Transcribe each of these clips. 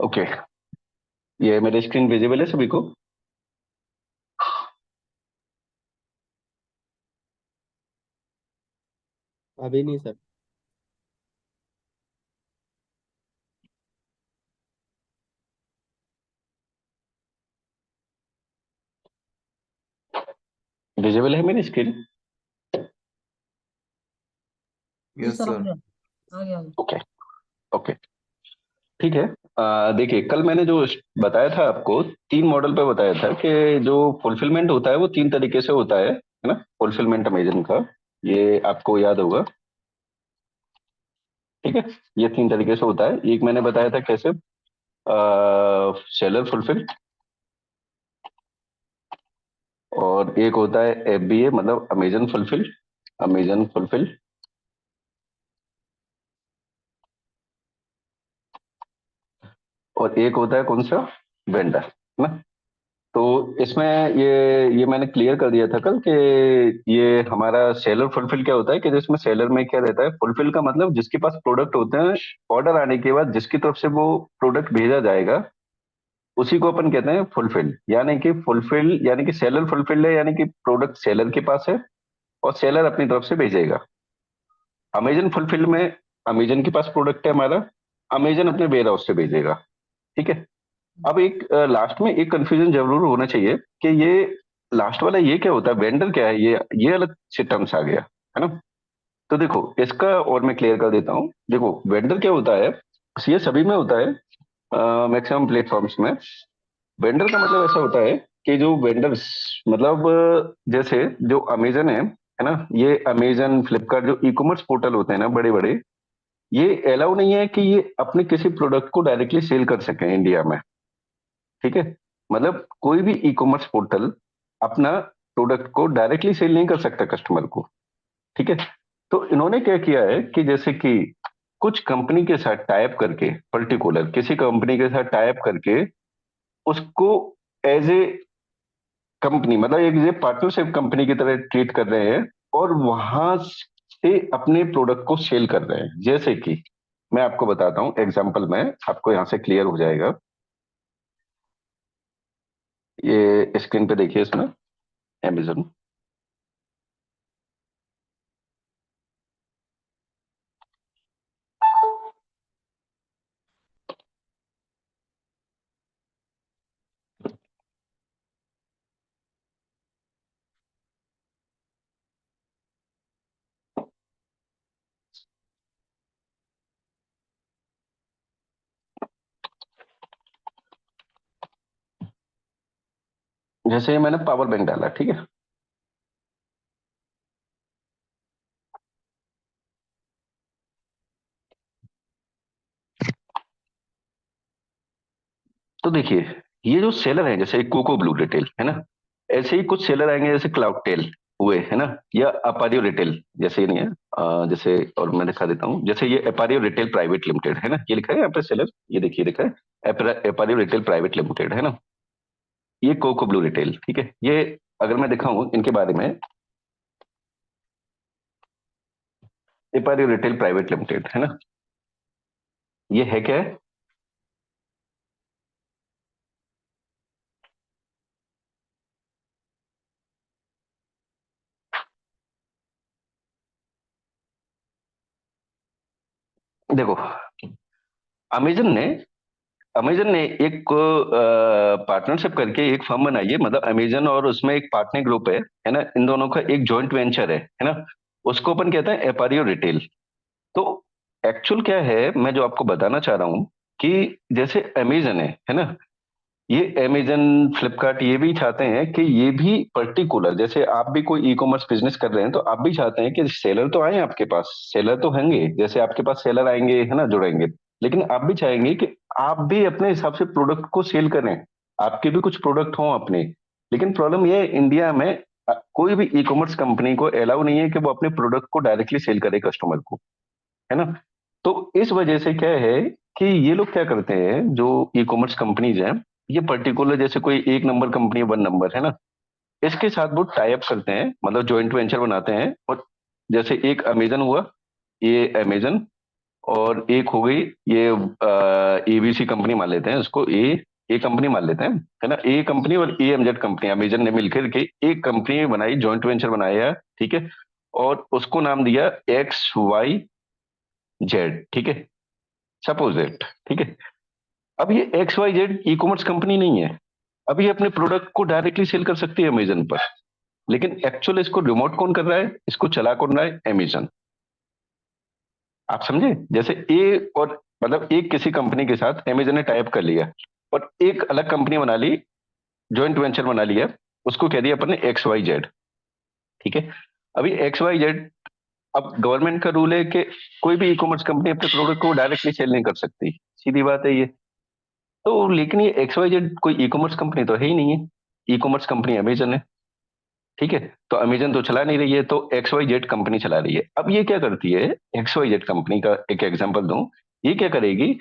Okay. ये मेरी screen visible है सभी को? अभी नहीं सर। विजिबल है मेरी स्क्रीन? जी यस सर, आ सर। गया आ गया आ गया। ओके। ओके। ठीक है। देखिए, कल मैंने जो बताया था आपको, तीन मॉडल पे बताया था कि जो फुलफिलमेंट होता है वो तीन तरीके से होता है ना? फुलफिलमेंट अमेजन का, ये आपको याद होगा। ठीक है। ये तीन तरीके से होता है। एक मैंने बताया था कैसे, सेलर फुलफिल, और एक होता है एफबीए, मतलब अमेजन फुलफिल, अमेजन फुलफिल, और एक होता है कौन सा, वेंडर, है ना? तो इसमें ये मैंने क्लियर कर दिया था कल कि ये हमारा सेलर फुलफिल क्या होता है, कि जिसमें सेलर में क्या रहता है, फुलफिल का मतलब जिसके पास प्रोडक्ट होते हैं, ऑर्डर आने के बाद जिसकी तरफ से वो प्रोडक्ट भेजा जाएगा, उसी को अपन कहते हैं फुलफिल। यानी कि यानी कि सेलर फुलफिल्ड है, यानी कि प्रोडक्ट सेलर के पास है और सेलर अपनी तरफ से भेजेगा। अमेजन फुलफिल में अमेजन के पास प्रोडक्ट है हमारा, अमेजन अपने वेयर हाउस से भेजेगा। ठीक है। अब एक लास्ट में एक कंफ्यूजन जरूर होना चाहिए कि ये लास्ट वाला ये क्या होता है, वेंडर क्या है, ये अलग से टर्म्स आ गया, है ना? तो देखो इसका और मैं क्लियर कर देता हूँ। देखो वेंडर क्या होता है, ये सभी में होता है, मैक्सिमम प्लेटफॉर्म्स में। वेंडर का मतलब ऐसा होता है कि जो वेंडर्स, मतलब जैसे जो अमेजन है ना, ये अमेजन फ्लिपकार्ट जो ई कॉमर्स पोर्टल होते हैं ना बड़े बड़े, ये अलाउ नहीं है कि ये अपने किसी प्रोडक्ट को डायरेक्टली सेल कर सकें इंडिया में। ठीक है। मतलब कोई भी ई कॉमर्स पोर्टल अपना प्रोडक्ट को डायरेक्टली सेल नहीं कर सकता कस्टमर को। ठीक है। तो इन्होंने क्या किया है कि जैसे कि कुछ कंपनी के साथ टाइप करके, पर्टिकुलर किसी कंपनी के साथ टाइप करके उसको एज ए कंपनी, मतलब एक ये पार्टनरशिप कंपनी की तरह ट्रीट कर रहे हैं, और वहां से अपने प्रोडक्ट को सेल कर रहे हैं। जैसे कि मैं आपको बताता हूँ एग्जांपल में, आपको यहाँ से क्लियर हो जाएगा। ये स्क्रीन पे देखिए इसमें, Amazon। जैसे मैंने पावर बैंक डाला, ठीक है। तो देखिए, ये जो सेलर है, जैसे कोको ब्लू रिटेल है ना, ऐसे ही कुछ सेलर आएंगे जैसे क्लाउड टेल हुए, है ना, या अपारियो रिटेल, जैसे ये नहीं है, जैसे और मैं दिखा देता हूँ, जैसे ये अपारियो रिटेल प्राइवेट लिमिटेड है ना, ये लिखा है यहाँ पे सेलर, ये देखिए लिखा है अपारियो रिटेल प्राइवेट लिमिटेड, है ना। ये कोको ब्लू रिटेल, ठीक है। ये अगर मैं दिखाऊं इनके बारे में, अपारियो रिटेल प्राइवेट लिमिटेड, है ना, ये है क्या है? देखो, अमेजन ने अमेजन ने एक पार्टनरशिप करके एक फर्म बनाई है, मतलब अमेजन और उसमें एक पार्टनर ग्रुप है ना, इन दोनों का एक जॉइंट वेंचर है ना। उसको अपन कहते हैं एपारियो रिटेल। तो एक्चुअल क्या है, मैं जो आपको बताना चाह रहा हूँ कि जैसे अमेजन है ना, ये अमेजन फ्लिपकार्ट ये भी चाहते हैं कि ये भी पर्टिकुलर, जैसे आप भी कोई ई कॉमर्स बिजनेस कर रहे हैं तो आप भी चाहते हैं कि सेलर तो आए आपके पास, सेलर तो होंगे, जैसे आपके पास सेलर आएंगे है ना, जुड़ेंगे। लेकिन आप भी चाहेंगे कि आप भी अपने हिसाब से प्रोडक्ट को सेल करें, आपके भी कुछ प्रोडक्ट हों अपने। लेकिन प्रॉब्लम ये है, इंडिया में कोई भी ई कॉमर्स कंपनी को अलाउ नहीं है कि वो अपने प्रोडक्ट को डायरेक्टली सेल करे कस्टमर को, है ना। तो इस वजह से क्या है कि ये लोग क्या करते हैं, जो ई कॉमर्स कंपनीज हैं, ये पर्टिकुलर जैसे कोई एक नंबर कंपनी, वन नंबर, है ना, इसके साथ वो टाई अप करते हैं, मतलब जॉइंट वेंचर बनाते हैं। और जैसे एक अमेजन हुआ, ये अमेजन, और एक हो गई ये एबीसी कंपनी मान लेते हैं उसको, ए कंपनी मान लेते हैं, है ना। ए कंपनी और एमजेड कंपनी अमेजन ने मिलकर के एक कंपनी बनाई, जॉइंट वेंचर बनाया, ठीक है। और उसको नाम दिया XYZ, ठीक है, सपोज इट, ठीक है। अब ये XYZ ई कॉमर्स कंपनी नहीं है। अब ये अपने प्रोडक्ट को डायरेक्टली सेल कर सकती है अमेजन पर, लेकिन एक्चुअल इसको रिमोट कौन कर रहा है, इसको चला कौन रहा है, अमेजन। आप समझे, जैसे ए और मतलब एक किसी कंपनी के साथ अमेजन ने टाइप कर लिया और एक अलग कंपनी बना ली, जॉइंट वेंचर बना लिया, उसको कह दिया अपन ने XYZ, ठीक है। अभी XYZ, अब गवर्नमेंट का रूल है कि कोई भी ई कॉमर्स कंपनी अपने प्रोडक्ट को डायरेक्टली सेल नहीं कर सकती, सीधी बात है ये। तो लेकिन ये XYZ कोई ई कॉमर्स कंपनी तो है ही नहीं है, ई कॉमर्स कंपनी अमेजन है, ठीक है। तो अमेजन तो चला नहीं रही है, तो XYZ कंपनी चला रही है। अब ये क्या करती है, XYZ कंपनी का एक एग्जांपल दूं, ये क्या करेगी,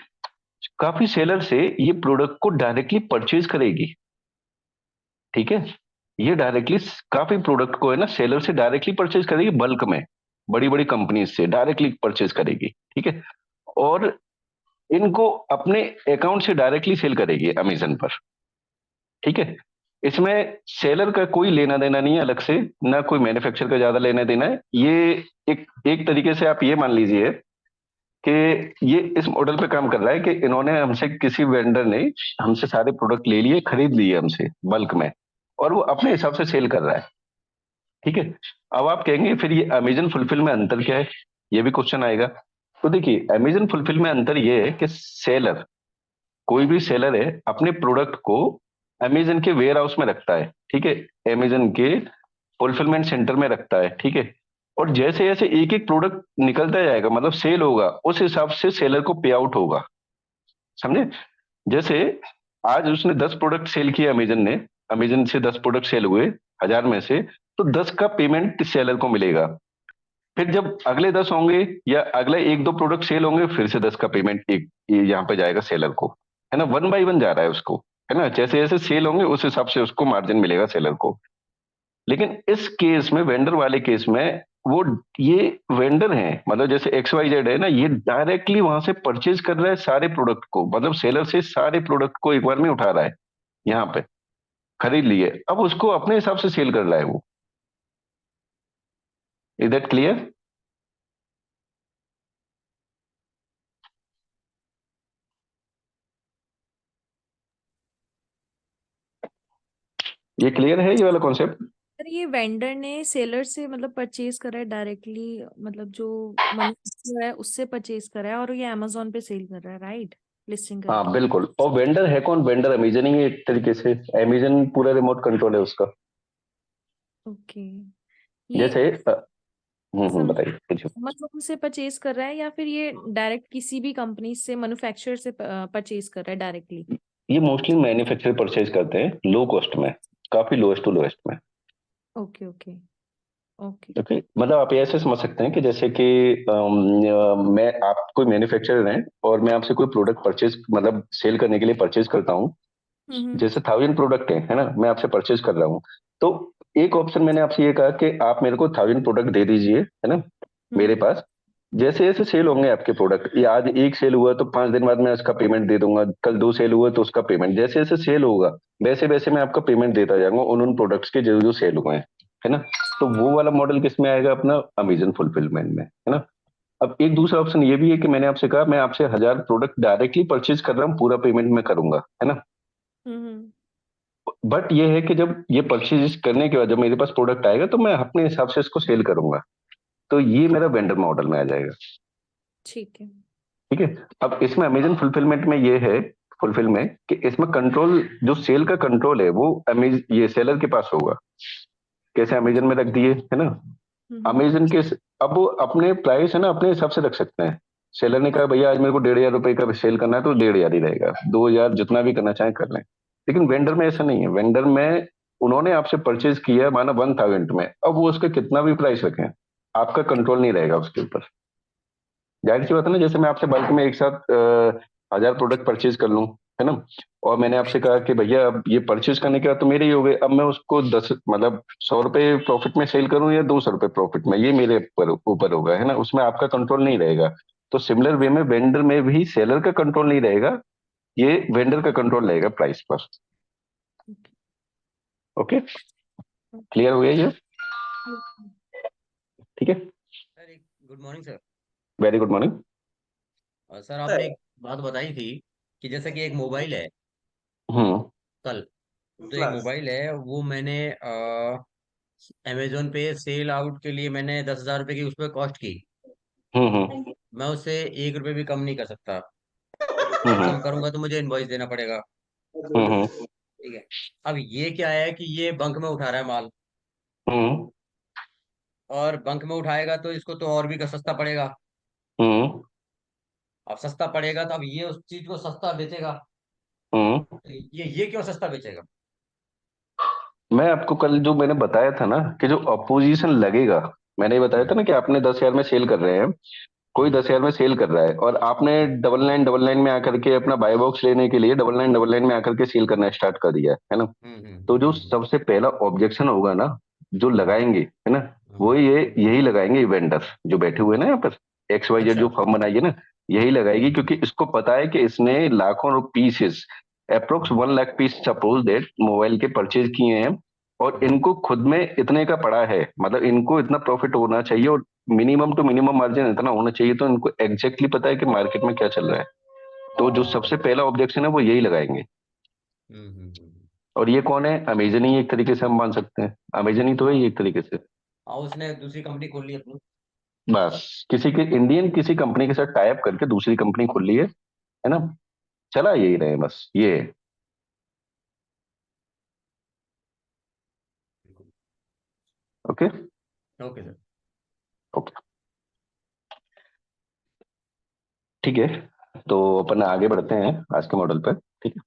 काफी सेलर से ये प्रोडक्ट को डायरेक्टली परचेज करेगी, ठीक है। ये डायरेक्टली काफी प्रोडक्ट को है ना सेलर से डायरेक्टली परचेज करेगी, बल्क में बड़ी बड़ी कंपनी से डायरेक्टली परचेज करेगी, ठीक है। और इनको अपने अकाउंट से डायरेक्टली सेल करेगी अमेजन पर, ठीक है। इसमें सेलर का कोई लेना देना नहीं है अलग से, ना कोई मैन्युफैक्चर का ज्यादा लेना देना है। ये एक एक तरीके से आप ये मान लीजिए कि ये इस मॉडल पे काम कर रहा है कि इन्होंने हमसे, किसी वेंडर ने हमसे सारे प्रोडक्ट ले लिए, खरीद लिए हमसे बल्क में, और वो अपने हिसाब से सेल कर रहा है, ठीक है। अब आप कहेंगे फिर ये अमेजन फुलफिल में अंतर क्या है, ये भी क्वेश्चन आएगा। तो देखिए, अमेजन फुलफिल में अंतर ये है कि सेलर, कोई भी सेलर है अपने प्रोडक्ट को अमेजन के वेयर हाउस में रखता है, ठीक है, अमेजन के फुलफिलमेंट सेंटर में रखता है, ठीक है। और जैसे जैसे एक एक प्रोडक्ट निकलता जाएगा, मतलब सेल होगा, उस हिसाब से सेलर को पे आउट होगा, समझे। जैसे आज उसने 10 प्रोडक्ट सेल किए अमेजन ने, अमेजन से 10 प्रोडक्ट सेल हुए 1000 में से, तो 10 का पेमेंट सेलर को मिलेगा। फिर जब अगले 10 होंगे या अगले एक दो प्रोडक्ट सेल होंगे, फिर से 10 का पेमेंट एक यहाँ पे जाएगा सेलर को, है ना। 1 बाय 1 जा रहा है उसको, है ना। जैसे जैसे सेल होंगे उस हिसाब से उसको मार्जिन मिलेगा सेलर को। लेकिन इस केस में, वेंडर वाले केस में, वो ये वेंडर है, मतलब जैसे XYZ है ना, ये डायरेक्टली वहां से परचेज कर रहा है सारे प्रोडक्ट को, मतलब सेलर से सारे प्रोडक्ट को एक बार में उठा रहा है, यहाँ पे खरीद लिए, अब उसको अपने हिसाब से सेल कर रहा है वो। Is that clear? ये क्लियर है ये वाला कॉन्सेप्ट? सर ये वेंडर ने सेलर से मतलब परचेज करा है डायरेक्टली, मतलब जो मैन्युफैक्चरर है उससे परचेज करा है और ये अमेजोन पे सेल कर रहा है, राइट, लिस्टिंग हाँ करके। बिल्कुल। और वेंडर है कौन, वेंडर अमेजन ही है एक तरीके से, अमेजन पूरा रिमोट कंट्रोल है उसका। ओके। ये जैसे बताइए कुछ। अमेजोन से परचेज कर रहा है या फिर ये डायरेक्ट किसी भी कंपनी से, मैन्युफैक्चरर से परचेज कर रहा है डायरेक्टली? ये मोस्टली मैन्युफैक्चरर परचेज करते हैं लो कॉस्ट में, काफी लोएस्ट टू लोएस्ट में। Okay okay okay. ओके, मतलब आप ये ऐसे समझ सकते हैं कि जैसे कि मैं, आप कोई मैन्युफैक्चरर हैं और मैं आपसे कोई प्रोडक्ट परचेज, मतलब सेल करने के लिए परचेज करता हूँ। हम्म जैसे 1000 प्रोडक्ट है ना, मैं आपसे परचेज कर रहा हूँ। तो एक ऑप्शन मैंने आपसे ये कहा कि आप मेरे को 1000 प्रोडक्ट दे दीजिए, है ना, मेरे हम्म। पास। जैसे जैसे सेल होंगे आपके प्रोडक्ट, ये आज एक सेल हुआ तो 5 दिन बाद मैं उसका पेमेंट दे दूंगा, कल दो सेल हुआ तो उसका पेमेंट, जैसे जैसे सेल होगा वैसे वैसे मैं आपका पेमेंट देता जाऊंगा उन उन प्रोडक्ट्स के जो जो सेल हुए हैं, है ना। तो वो वाला मॉडल किस में आएगा, अपना अमेजन फुलफिलमेंट में, है ना। अब एक दूसरा ऑप्शन ये भी है कि मैंने आपसे कहा मैं आपसे 1000 प्रोडक्ट डायरेक्टली परचेज कर रहा हूँ, पूरा पेमेंट मैं करूंगा, है ना। हम्म। बट ये है कि जब ये परचेज करने के बाद जब मेरे पास प्रोडक्ट आएगा तो मैं अपने हिसाब से इसको सेल करूंगा, तो ये मेरा वेंडर मॉडल में आ जाएगा, ठीक है। ठीक है। अब इसमें अमेजन फुलफिलमेंट में ये है, फुलफिल में, कि इसमें कंट्रोल, जो सेल का कंट्रोल है वो ये सेलर के पास होगा। कैसे, अमेजन में रख दिए, है ना। हम्म। अमेजन के, अब वो अपने प्राइस है ना अपने हिसाब से रख सकते हैं। सेलर ने कहा भैया आज मेरे को 1500 रुपए का सेल करना है तो 1500 ही रहेगा, 2000 जितना भी करना चाहे कर लें। लेकिन वेंडर में ऐसा नहीं है, वेंडर में उन्होंने आपसे परचेज किया माना 1000 में, अब वो उसका कितना भी प्राइस रखें, आपका कंट्रोल नहीं रहेगा उसके ऊपर। जाहिर सी बात है ना, जैसे मैं आपसे बल्क में एक साथ 1000 प्रोडक्ट परचेज कर लूं, है ना, और मैंने आपसे कहा कि भैया अब ये परचेज करने के बाद तो मेरे ही हो गए, अब मैं उसको 10 मतलब 100 रुपए प्रॉफिट में सेल करूं या 200 रुपए प्रॉफिट में, ये मेरे ऊपर ऊपर होगा, है ना, उसमें आपका कंट्रोल नहीं रहेगा। तो सिमिलर वे में वेंडर में भी सेलर का कंट्रोल नहीं रहेगा, ये वेंडर का कंट्रोल रहेगा प्राइस पर। ओके, क्लियर हो गया ये? ठीक है, सर एक good morning sir. Very good morning. Sir आपने एक बात बताई थी कि जैसे कि एक मोबाइल है हम्म कल, तो एक मोबाइल है वो मैंने अमेजोन पे सेल आउट के लिए मैंने 10,000 रुपये की उस पर कॉस्ट की। हम्म मैं उससे 1 रुपये भी कम नहीं कर सकता, अगर हम्म कम करूंगा तो मुझे इनवॉइस देना पड़ेगा। हम्म ठीक है। अब ये क्या है कि ये बंक में उठा रहा है माल, हम्म और बंक में उठाएगा तो इसको तो और भी सस्ता पड़ेगा। हम्म अब सस्ता पड़ेगा तो अब ये उस चीज को सस्ता बेचेगा, हम्म तो ये क्यों सस्ता बेचेगा? मैं आपको कल जो मैंने बताया था ना कि जो अपोजिशन लगेगा, मैंने ये बताया था हम्म। ना कि आपने 10,000 में सेल कर रहे हैं, कोई हम्म। 10,000 में सेल कर रहा है और आपने डबल नाइन में आकर के अपना बाय बॉक्स लेने के लिए डबल नाइन में आकर के सेल करना स्टार्ट कर दिया है ना। हम्म। तो जो सबसे पहला ऑब्जेक्शन होगा ना, जो हम्म। लगाएंगे है ना, वो हम्म। ये यही लगाएंगे वेंडर जो बैठे हुए हैं ना यहाँ पर, XYZ अच्छा। जो फर्म बनाई है ना, यही लगाएगी, हम्म। क्योंकि इसको पता है कि इसने लाखों pieces, approx hmm. 1 lakh piece suppose that mobile के परचेज किए हैं, और हम्म। इनको खुद में इतने का पड़ा है, मतलब इनको इतना प्रॉफिट होना चाहिए और मिनिमम टू मिनिमम मार्जिन इतना होना चाहिए, तो इनको एग्जैक्टली पता है कि मार्केट में क्या चल रहा है। तो जो हम्म। सबसे पहला ऑब्जेक्शन है वो यही लगाएंगे। हम्म। और ये कौन है? अमेजन ही, एक तरीके से हम मान सकते हैं अमेजन ही तो है हाँ। ये एक तरीके से। हाँ, उसने दूसरी कंपनी खोल ली अपनी। बस किसी के इंडियन किसी कंपनी के साथ टाई अप करके दूसरी कंपनी खोल ली है ना। चला यही रहे बस ये। बिल्कुल। Okay okay sir. ओके, ठीक है। तो अपन आगे बढ़ते हैं आज के मॉडल पर। ठीक है,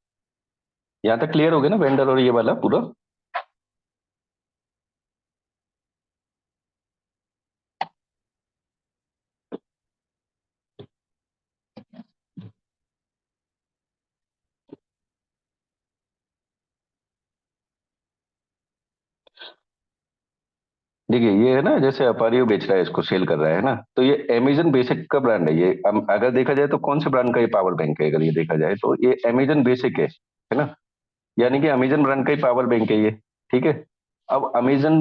यहाँ तक क्लियर हो गया ना वेंडर और ये वाला पूरा? देखिए ये है ना, जैसे अपारियो बेच रहा है, इसको सेल कर रहा है ना, तो ये अमेजन बेसिक का ब्रांड है ये। अगर देखा जाए तो कौन से ब्रांड का ये पावर बैंक है, अगर ये देखा जाए तो ये अमेजन बेसिक है ना। यानी कि अमेजन ब्रांड का ही पावर बैंक है ये। ठीक है। अब अमेजन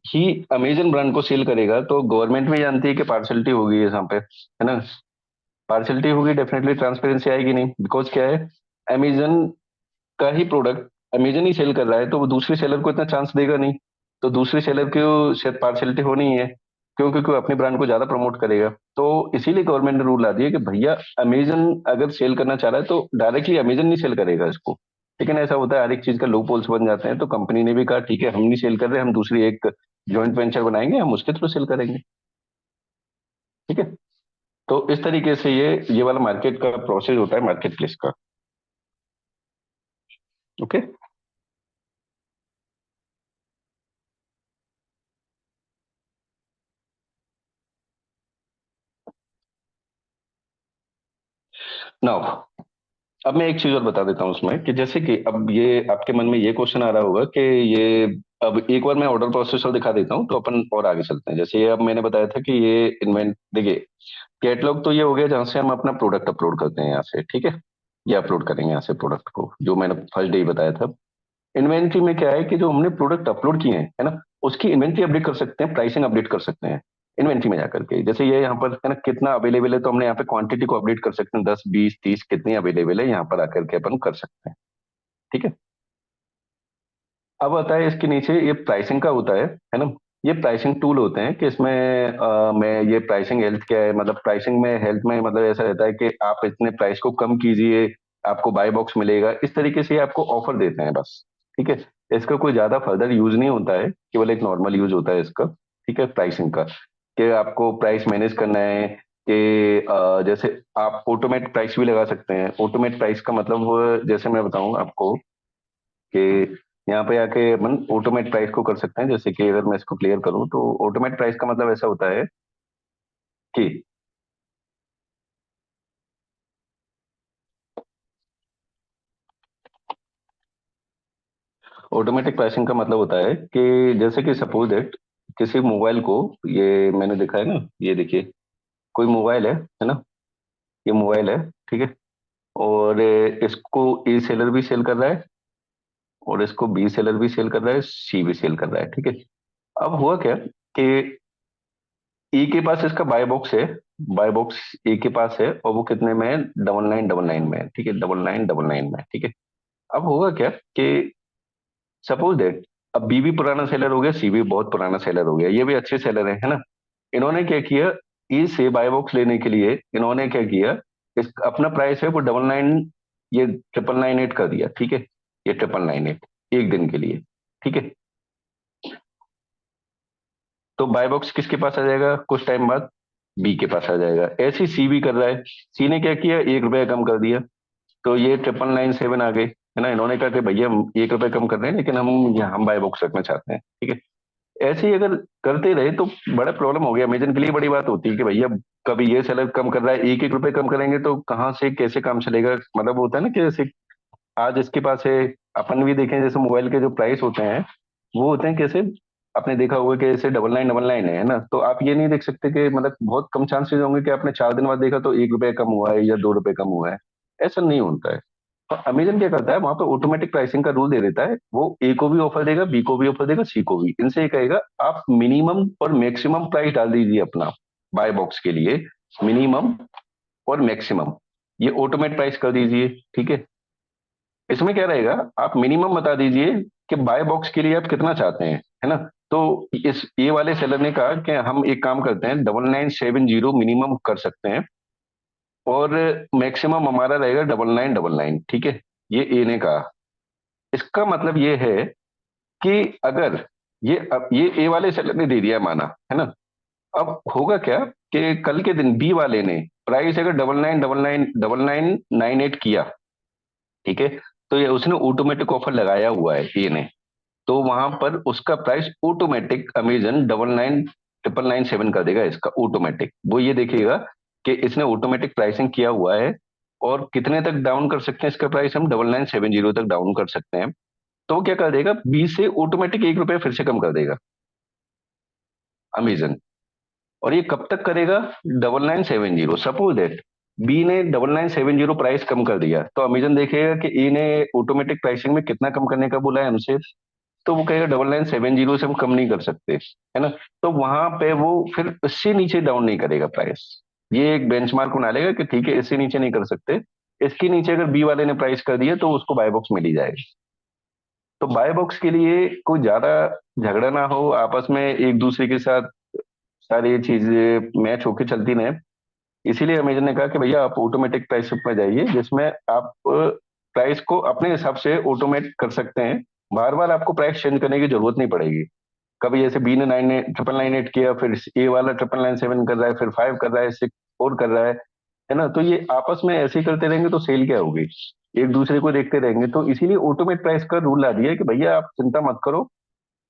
ही अमेजन ब्रांड को सेल करेगा तो गवर्नमेंट भी जानती है कि पार्शलिटी होगी यहाँ पे, है ना। पार्शलिटी होगी, डेफिनेटली ट्रांसपेरेंसी आएगी नहीं, बिकॉज क्या है, अमेजन का ही प्रोडक्ट अमेजन ही सेल कर रहा है, तो वो दूसरे सेलर को इतना चांस देगा नहीं। तो दूसरे सेलर को शायद पार्शलिटी होनी ही है, क्यों? क्योंकि वो अपने ब्रांड को ज्यादा प्रमोट करेगा। तो इसीलिए गवर्नमेंट ने रूल ला दिया कि भैया अमेजन अगर सेल करना चाह रहा है तो डायरेक्टली अमेजन नहीं सेल करेगा इसको। लेकिन ऐसा होता है, हर एक चीज का लूप होल्स बन जाते हैं, तो कंपनी ने भी कहा ठीक है, हम नहीं सेल कर रहे, हम दूसरी एक जॉइंट वेंचर बनाएंगे, हम उसके थ्रू सेल करेंगे। ठीक है। तो इस तरीके से ये वाला मार्केट का प्रोसेस होता है, मार्केट प्लेस का। ओके। नाउ अब मैं एक चीज और बता देता हूँ उसमें, कि जैसे कि अब ये आपके मन में ये क्वेश्चन आ रहा होगा कि ये, अब एक बार मैं ऑर्डर प्रोसेसर दिखा देता हूँ तो अपन और आगे चलते हैं। जैसे ये अब मैंने बताया था कि ये इन्वेंट, देखिए कैटलॉग तो ये हो गया जहाँ से हम अपना प्रोडक्ट अपलोड करते हैं यहाँ से, ठीक है। ये अपलोड करेंगे यहाँ से प्रोडक्ट को, जो मैंने फर्स्ट डे ही बताया था। इन्वेंट्री में क्या है कि जो हमने प्रोडक्ट अपलोड किए हैं, है ना, उसकी इन्वेंट्री अपडेट कर सकते हैं, प्राइसिंग अपडेट कर सकते हैं इन्वेंट्री में जाकर के। जैसे ये यहाँ पर है ना, कितना अवेलेबल है, तो हमने यहाँ पे क्वांटिटी को अपडेट कर सकते हैं, 10 20 30 कितनी अवेलेबल है, यहाँ पर आकर के अपन कर सकते हैं। ठीक है। अब आता है इसके नीचे, ये प्राइसिंग का होता है ना। ये प्राइसिंग टूल होते हैं कि इसमें मैं ये प्राइसिंग हेल्थ क्या है, मतलब प्राइसिंग में हेल्थ में मतलब ऐसा रहता है कि आप इतने प्राइस को कम कीजिए, आपको बाय बॉक्स मिलेगा, इस तरीके से ये आपको ऑफर देते हैं बस। ठीक है। इसका कोई ज्यादा फर्दर यूज नहीं होता है, केवल एक नॉर्मल यूज होता है इसका। ठीक है, प्राइसिंग का, कि आपको प्राइस मैनेज करना है, कि जैसे आप ऑटोमेट प्राइस भी लगा सकते हैं। ऑटोमेट प्राइस का मतलब जैसे मैं बताऊं आपको कि यहाँ पे आके अपन ऑटोमेट प्राइस को कर सकते हैं। जैसे कि अगर मैं इसको क्लियर करूँ तो ऑटोमेट प्राइस का मतलब ऐसा होता है कि ऑटोमेटिक प्राइसिंग का मतलब होता है कि जैसे कि सपोज दैट किसी मोबाइल को, ये मैंने देखा है ना, ये देखिए कोई मोबाइल है ना, ये मोबाइल है, ठीक है। और इसको ए सेलर भी सेल कर रहा है, और इसको बी सेलर भी सेल कर रहा है, सी भी सेल कर रहा है, ठीक है। अब हुआ क्या कि ए के पास इसका बाय बॉक्स है, बाय बॉक्स ए के पास है, और वो कितने में है, 9999 में है, ठीक है, 9999 में है, ठीक है। अब होगा क्या कि सपोज दैट अब बी भी पुराना सेलर हो गया, सी भी बहुत पुराना सेलर हो गया, ये भी अच्छे सेलर है ना। इन्होंने क्या किया, ई से बाय बॉक्स लेने के लिए इन्होंने क्या किया, इस अपना प्राइस है वो 99, ये 9998 कर दिया, ठीक है। ये 9998 एक दिन के लिए, ठीक है। तो बाय बॉक्स किसके पास आ जाएगा कुछ टाइम बाद, बी के पास आ जाएगा। ऐसे ही सी भी कर रहा है, सी ने क्या किया, 1 रुपया कम कर दिया, तो ये 9997 आ गई, है ना। इन्होंने कहा कि भैया हम 1 रुपये कम कर रहे हैं, लेकिन हम बाय बॉक्स रखना चाहते हैं, ठीक है। ऐसे ही अगर करते रहे तो बड़ा प्रॉब्लम हो गया, अमेजन के लिए बड़ी बात होती है कि भैया कभी ये सेलर कम कर रहा है, 1 1 रुपए कम करेंगे तो कहाँ से कैसे काम चलेगा, मतलब होता है ना कि जैसे आज इसके पास है, अपन भी देखें जैसे मोबाइल के जो प्राइस होते हैं वो होते हैं कैसे, आपने देखा होगा कि जैसे 9999 है ना, तो आप ये नहीं देख सकते कि मतलब बहुत कम चांसेस होंगे कि आपने 4 दिन बाद देखा तो 1 रुपए कम हुआ है या 2 रुपए कम हुआ है, ऐसा नहीं होता है। तो अमेजन क्या करता है, वहां पे ऑटोमेटिक प्राइसिंग का रूल दे देता है, वो ए को भी ऑफर देगा, बी को भी ऑफर देगा, सी को भी, इनसे ये कहेगा आप मिनिमम और मैक्सिमम प्राइस डाल दीजिए अपना बाय बॉक्स के लिए, मिनिमम और मैक्सिमम ये ऑटोमेट प्राइस कर दीजिए, ठीक है। इसमें क्या रहेगा, आप मिनिमम बता दीजिए कि बाय बॉक्स के लिए आप कितना चाहते हैं, है ना। तो इस ये वाले सेलर ने कहा कि हम एक काम करते हैं, 9970 मिनिमम कर सकते हैं, और मैक्सिमम हमारा रहेगा 9999, ठीक है। ये ए ने कहा। इसका मतलब ये है कि अगर ये ए वाले सेलर ने दे दिया माना, है ना। अब होगा क्या कि कल के दिन बी वाले ने प्राइस अगर 9999 किया, ठीक है, तो ये उसने ऑटोमेटिक ऑफर लगाया हुआ है ए ने, तो वहां पर उसका प्राइस ऑटोमेटिक अमेजन 999997 कर देगा इसका ऑटोमेटिक। वो ये देखेगा कि इसने ऑटोमेटिक प्राइसिंग किया हुआ है, और कितने तक डाउन कर सकते हैं इसका प्राइस, हम 9970 तक डाउन कर सकते हैं। तो वो क्या कर देगा, 20 से ऑटोमेटिक 1 रुपया फिर से कम कर देगा अमेजन। और ये कब तक करेगा, 9970, सपोज दैट बी ने 9970 प्राइस कम कर दिया, तो अमेजन देखेगा कि ए ने ऑटोमेटिक प्राइसिंग में कितना कम करने का बोला है हमसे, तो वो कहेगा 9970 से हम कम नहीं कर सकते, है ना। तो वहां पे वो फिर इससे नीचे डाउन नहीं करेगा प्राइस, ये एक बेंचमार्क बना लेगा कि ठीक है इससे नीचे नहीं कर सकते, इसके नीचे अगर बी वाले ने प्राइस कर दिया तो उसको बाय बॉक्स मिल ही जाएगा। तो बाय बॉक्स के लिए कोई ज्यादा झगड़ा ना हो आपस में, एक दूसरे के साथ सारी चीजें मैच होके चलती रहे, इसीलिए अमेजन ने कहा कि भैया आप ऑटोमेटिक प्राइस में जाइए, जिसमें आप प्राइस को अपने हिसाब से ऑटोमेट कर सकते हैं, बार बार आपको प्राइस चेंज करने की जरूरत नहीं पड़ेगी। कभी जैसे बी ने 9998 किया, फिर ए वाला 9997 कर रहा है, फिर 5 कर रहा है, 6 4 कर रहा है ना। तो ये आपस में ऐसे ही करते रहेंगे तो सेल क्या होगी, एक दूसरे को देखते रहेंगे। तो इसीलिए ऑटोमेट प्राइस का रूल ला दिया है कि भैया आप चिंता मत करो,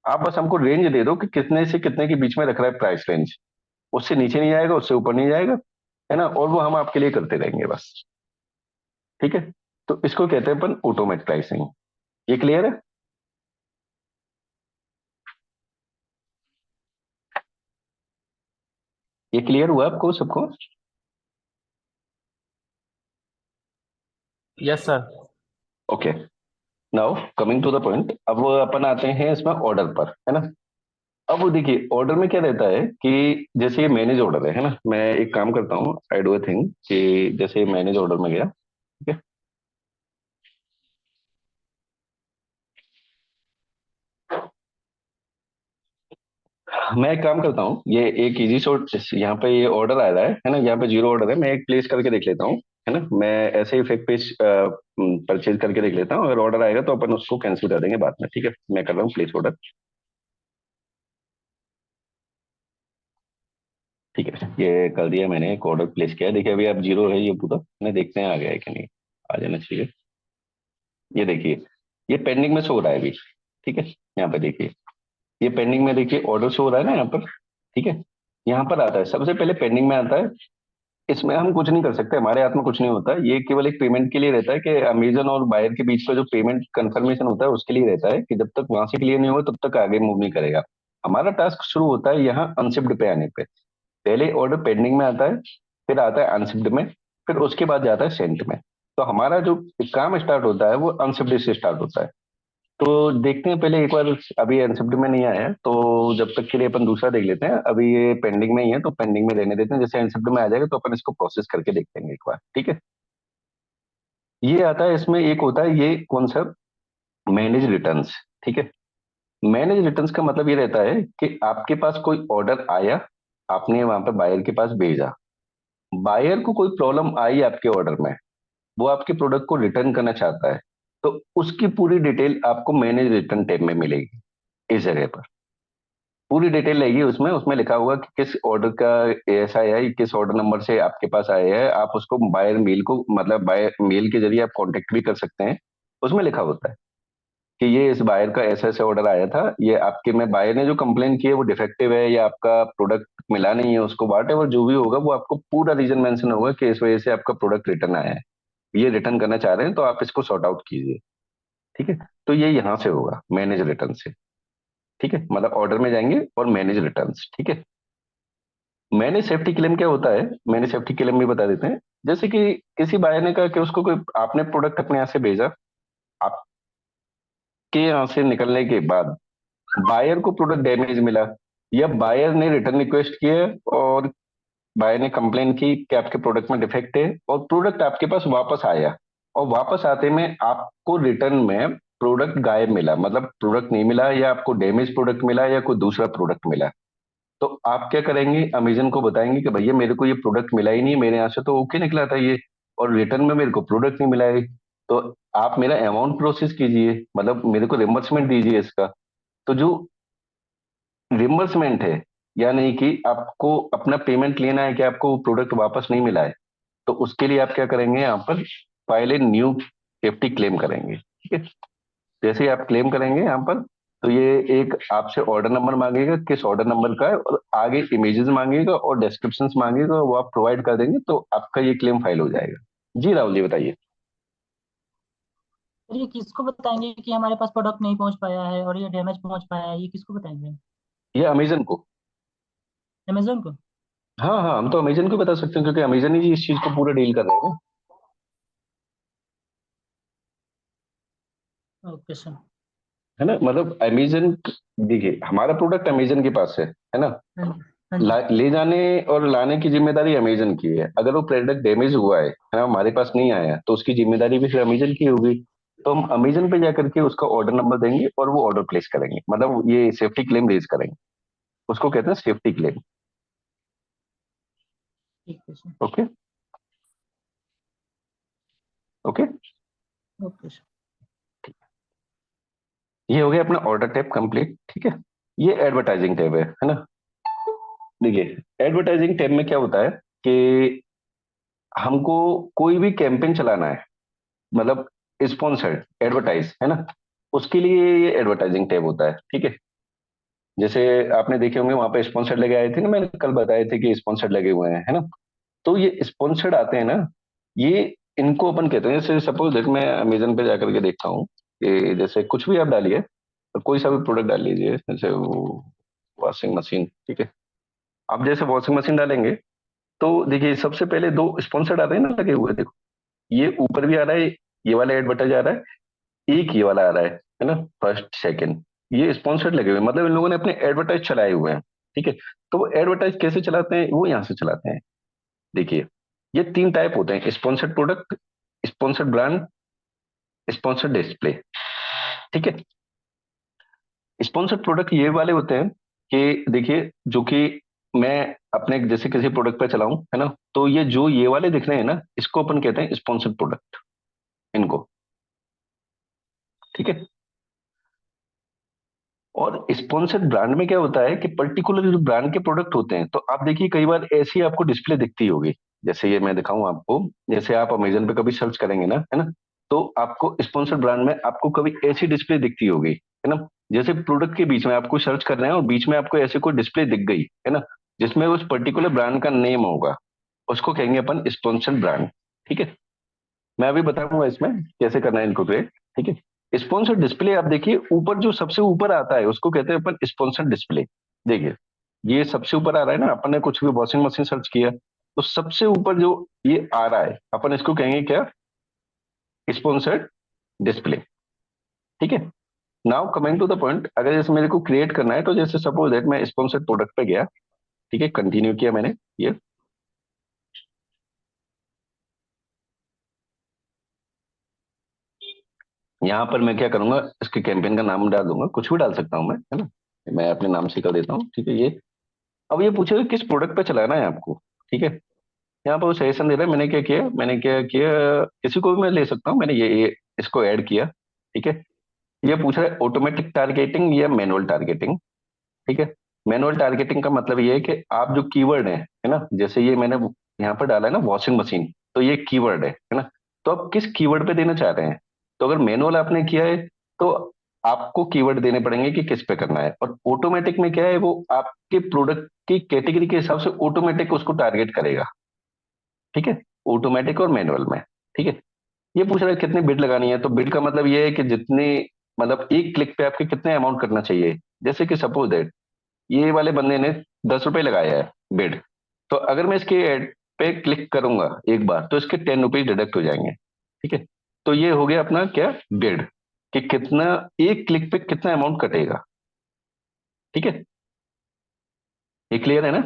आप बस हमको रेंज दे दो कि कितने से कितने के बीच में रख रहा है प्राइस रेंज, उससे नीचे नहीं जाएगा, उससे ऊपर नहीं जाएगा, है ना, और वो हम आपके लिए करते रहेंगे बस, ठीक है। तो इसको कहते हैं अपन ऑटोमेट प्राइसिंग। ये क्लियर है? ये क्लियर हुआ आपको सबको? Yes sir. Okay, now coming to the point, अब अपन आते हैं इसमें ऑर्डर पर, है ना। अब वो देखिए ऑर्डर में क्या रहता है कि जैसे ये मैनेज ऑर्डर है ना, मैं एक काम करता हूँ, आई डू अ थिंग कि जैसे मैनेज ऑर्डर में गया, ठीक है। मैं एक काम करता हूँ, ये एक इजी शॉट, यहाँ पे ये ऑर्डर आ रहा है ना, यहाँ पे जीरो ऑर्डर है, मैं एक प्लेस करके देख लेता हूँ, है ना। मैं ऐसे ही फेक पेज परचेज करके देख लेता हूँ, अगर ऑर्डर आएगा तो अपन उसको कैंसिल कर देंगे बाद में, ठीक है। मैं कर रहा हूँ प्लेस ऑर्डर, ठीक है। ये कर दिया मैंने, एक ऑर्डर प्लेस किया है, देखिए अभी आप जीरो है ये पूरा, मैं देखते हैं आ गया है कि नहीं, आ जाना चाहिए। ये देखिए ये पेंडिंग में शो हो रहा है अभी, ठीक है। यहाँ पे देखिए ये पेंडिंग में, देखिए ऑर्डर शो हो रहा है ना यहाँ पर, ठीक है। यहाँ पर आता है सबसे पहले पेंडिंग में आता है, इसमें हम कुछ नहीं कर सकते, हमारे हाथ में कुछ नहीं होता, ये केवल एक पेमेंट के लिए रहता है कि अमेजन और बायर के बीच का जो पेमेंट कंफर्मेशन होता है उसके लिए रहता है, कि जब तक वहां से क्लियर नहीं होगा तब तक आगे मूव नहीं करेगा। हमारा टास्क शुरू होता है यहाँ अनशिप्ड पे आने पे, पहले ऑर्डर पेंडिंग में आता है, फिर आता है अनशिप्ड में, फिर उसके बाद जाता है सेंट में। तो हमारा जो काम स्टार्ट होता है वो अनशिफ्टेड से स्टार्ट होता है। तो देखते हैं पहले एक बार, अभी अनशिफ्ट में नहीं आया है तो जब तक के लिए अपन दूसरा देख लेते हैं। अभी ये पेंडिंग में ही है तो पेंडिंग में रहने देते हैं, जैसे अनशिफ्ट में आ जाएगा तो अपन इसको प्रोसेस करके देखते हैं एक बार, ठीक है। ये आता है, इसमें एक होता है ये कौन सा, मैनेज रिटर्न्स, ठीक है। मैनेज रिटर्न्स का मतलब ये रहता है कि आपके पास कोई ऑर्डर आया, आपने वहां पे बायर के पास भेजा, बायर को कोई प्रॉब्लम आई आपके ऑर्डर में, वो आपके प्रोडक्ट को रिटर्न करना चाहता है, तो उसकी पूरी डिटेल आपको मैनेज रिटर्न टैब में मिलेगी। इस जगह पर पूरी डिटेल रहेगी, उसमें उसमें लिखा होगा कि किस ऑर्डर का ऐसा है, किस ऑर्डर नंबर से आपके पास आया है। आप उसको बायर मेल को, मतलब बायर मेल के जरिए आप कांटेक्ट भी कर सकते हैं। उसमें लिखा होता है कि ये इस बायर का ऐसा ऐसा ऑर्डर आया था, ये आपके में बायर ने जो कंप्लेन की है वो डिफेक्टिव है या आपका प्रोडक्ट मिला नहीं है उसको, वाट एवर जो भी होगा वो आपको पूरा रीजन मेंशन होगा कि इस वजह से आपका प्रोडक्ट रिटर्न आया है, ये रिटर्न करना चाह रहे हैं तो आप इसको सॉर्ट आउट कीजिए, ठीक है। तो ये यहाँ से होगा मैनेज रिटर्न से, ठीक है। मतलब ऑर्डर में जाएंगे और मैनेज रिटर्न, ठीक है। मैनेज सेफ्टी क्लेम क्या होता है, मैनेज सेफ्टी क्लेम भी बता देते हैं। जैसे कि किसी बायर ने कहा कि उसको कोई, आपने प्रोडक्ट अपने यहाँ से भेजा, आपके यहाँ से निकलने के बाद बायर को प्रोडक्ट डैमेज मिला, या बायर ने रिटर्न रिक्वेस्ट किया और बायर ने कंप्लेन की कि आपके प्रोडक्ट में डिफेक्ट है, और प्रोडक्ट आपके पास वापस आया, और वापस आते में आपको रिटर्न में प्रोडक्ट गायब मिला, मतलब प्रोडक्ट नहीं मिला, या आपको डैमेज प्रोडक्ट मिला, या कोई दूसरा प्रोडक्ट मिला, तो आप क्या करेंगे, अमेजन को बताएंगे कि भैया मेरे को ये प्रोडक्ट मिला ही नहीं, मेरे यहाँ से तो ओके निकला था ये, और रिटर्न में मेरे को प्रोडक्ट नहीं मिला है, तो आप मेरा अमाउंट प्रोसेस कीजिए, मतलब मेरे को रिम्बर्समेंट दीजिए इसका। तो जो रिम्बर्समेंट है, यानी कि आपको अपना पेमेंट लेना है कि आपको प्रोडक्ट वापस नहीं मिला है, तो उसके लिए आप क्या करेंगे, यहाँ पर file a new safety claim करेंगे, ठीक है। जैसे ही आप क्लेम करेंगे यहाँ पर, तो ये एक आपसे ऑर्डर नंबर मांगेगा, किस ऑर्डर नंबर का है, और आगे इमेजेस मांगेगा और डिस्क्रिप्शंस मांगेगा, वो आप प्रोवाइड कर देंगे तो आपका ये क्लेम फाइल हो जाएगा। जी राहुल जी बताइए। फिर ये किसको बताएंगे कि हमारे पास प्रोडक्ट नहीं पहुंच पाया है और ये डैमेज पहुंच पाया है, ये किसको बताएंगे? ये अमेजन को। अमेजोन को? हाँ हाँ, हम तो अमेजन को बता सकते हैं क्योंकि अमेजन ही इस चीज को पूरा डील कर रहे हैं ना। Okay sir. है ना, मतलब अमेजन, देखिए हमारा प्रोडक्ट अमेजन के पास है ना। हाँ जी, हाँ जी। ले जाने और लाने की जिम्मेदारी अमेजन की है। अगर वो प्रोडक्ट डैमेज हुआ है ना, हमारे पास नहीं आया, तो उसकी जिम्मेदारी भी फिर अमेजन की होगी। तो हम अमेजन पे जाकर के उसका ऑर्डर नंबर देंगे और वो ऑर्डर प्लेस करेंगे, मतलब ये सेफ्टी क्लेम रेज करेंगे, उसको कहते हैं सेफ्टी क्लेम। ठीक है sir. Okay okay. Okay sir. ये हो गया अपना ऑर्डर टैब कंप्लीट, ठीक है। ये एडवर्टाइजिंग टैब है ना। देखिए एडवर्टाइजिंग टैब में क्या होता है कि हमको कोई भी कैंपेन चलाना है, मतलब स्पॉन्सर्ड एडवर्टाइज, है ना, उसके लिए ये एडवर्टाइजिंग टैब होता है, ठीक है। जैसे आपने देखे होंगे वहां पे स्पॉन्सर्ड लगे आए थे ना, मैंने कल बताए थे कि स्पॉन्सर्ड लगे हुए हैं, है ना। तो ये स्पॉन्सर्ड आते हैं ना, ये इनको अपन कहते हैं, जैसे सपोज देख मैं अमेजन पे जाकर के देखता हूँ कि जैसे कुछ भी आप डालिए, तो कोई सा भी प्रोडक्ट डाल लीजिए, जैसे वो वॉशिंग मशीन, ठीक है। आप जैसे वॉशिंग मशीन डालेंगे तो देखिए सबसे पहले दो स्पॉन्सर्ड आते हैं ना लगे हुए, देखो ये ऊपर भी आ रहा है, ये वाला एडवर्टाइज आ रहा है, एक ये वाला आ रहा है ना, फर्स्ट सेकंड, ये स्पॉन्सर्ड लगे हुए हैं, मतलब इन लोगों ने अपने एडवर्टाइज चलाए हुए हैं, ठीक है। तो वो एडवर्टाइज कैसे चलाते हैं, वो यहाँ से चलाते हैं। देखिए ये तीन टाइप होते हैं, sponsored product, sponsored brand, sponsored display, ठीक है। स्पॉन्सर्ड प्रोडक्ट ये वाले होते हैं कि देखिए जो कि मैं अपने जैसे किसी प्रोडक्ट पे चलाऊं, है ना, तो ये जो ये वाले दिख रहे हैं ना, इसको अपन कहते हैं स्पॉन्सर्ड प्रोडक्ट, इनको, ठीक है। और स्पॉन्सर्ड ब्रांड में क्या होता है कि पर्टिकुलर जो ब्रांड के प्रोडक्ट होते हैं, तो आप देखिए कई बार ऐसी आपको डिस्प्ले दिखती होगी, जैसे ये मैं दिखाऊं आपको, जैसे आप अमेजन पे कभी सर्च करेंगे ना, है ना, तो आपको स्पॉन्सर्ड ब्रांड में आपको कभी ऐसी डिस्प्ले दिखती होगी, है ना। जैसे प्रोडक्ट के बीच में आपको सर्च कर रहे हैं और बीच में आपको ऐसी कोई डिस्प्ले दिख गई, है ना, जिसमें उस पर्टिकुलर ब्रांड का नेम होगा, उसको कहेंगे अपन स्पॉन्सर्ड ब्रांड, ठीक है। मैं अभी बताऊंगा इसमें कैसे करना है इनको क्रिएट, ठीक है। स्पॉन्सर डिस्प्ले आप देखिए ऊपर जो सबसे ऊपर आता है उसको कहते हैं अपन स्पॉन्सर डिस्प्ले। देखिए ये सबसे ऊपर आ रहा है ना, अपन ने कुछ भी वॉशिंग मशीन सर्च किया, तो सबसे ऊपर जो ये आ रहा है अपन इसको कहेंगे क्या, स्पॉन्सर्ड डिस्प्ले। ठीक है। Now coming to the point, अगर जैसे मेरे को क्रिएट करना है तो जैसे सपोज दैट मैं स्पॉन्सर्ड प्रोडक्ट पे गया, ठीक है, कंटिन्यू किया मैंने ये, यहाँ पर मैं क्या करूंगा, इसके कैंपेन का नाम डाल दूंगा, कुछ भी डाल सकता हूँ मैं, है ना, मैं अपने नाम से कर देता हूँ, ठीक है। ये अब ये पूछेगा किस प्रोडक्ट पे चलाना है आपको, ठीक है। यहाँ पर वो सजेशन दे रहा है, मैंने क्या किया, किसी को भी मैं ले सकता हूँ, मैंने ये इसको ऐड किया, ठीक है। ये पूछ रहा है ऑटोमेटिक टारगेटिंग या मैनुअल टारगेटिंग, ठीक है। मैनुअल टारगेटिंग का मतलब ये है कि आप जो कीवर्ड है ना, जैसे ये मैंने यहाँ पर डाला है ना वॉशिंग मशीन, तो ये कीवर्ड है ना, तो आप किस कीवर्ड पे देना चाह रहे हैं। तो अगर मैनुअल आपने किया है तो आपको कीवर्ड देने पड़ेंगे कि किस पे करना है, और ऑटोमेटिक में क्या है, वो आपके प्रोडक्ट की कैटेगरी के हिसाब से ऑटोमेटिक उसको टारगेट करेगा, ठीक है, ऑटोमेटिक और मैनुअल में, ठीक है। ये पूछ रहा है कितनी बिड लगानी है, तो बिड का मतलब ये है कि जितनी, मतलब एक क्लिक पे आपके कितने अमाउंट करना चाहिए। जैसे कि सपोज दैट ये वाले बंदे ने 10 रुपए लगाया है बिड, तो अगर मैं इसके एड पे क्लिक करूंगा एक बार तो इसके 10 रुपीज डिडक्ट हो जाएंगे, ठीक है। तो ये हो गया अपना क्या, बिड, कि कितना, एक क्लिक पे कितना अमाउंट कटेगा, ठीक है। ये क्लियर है ना।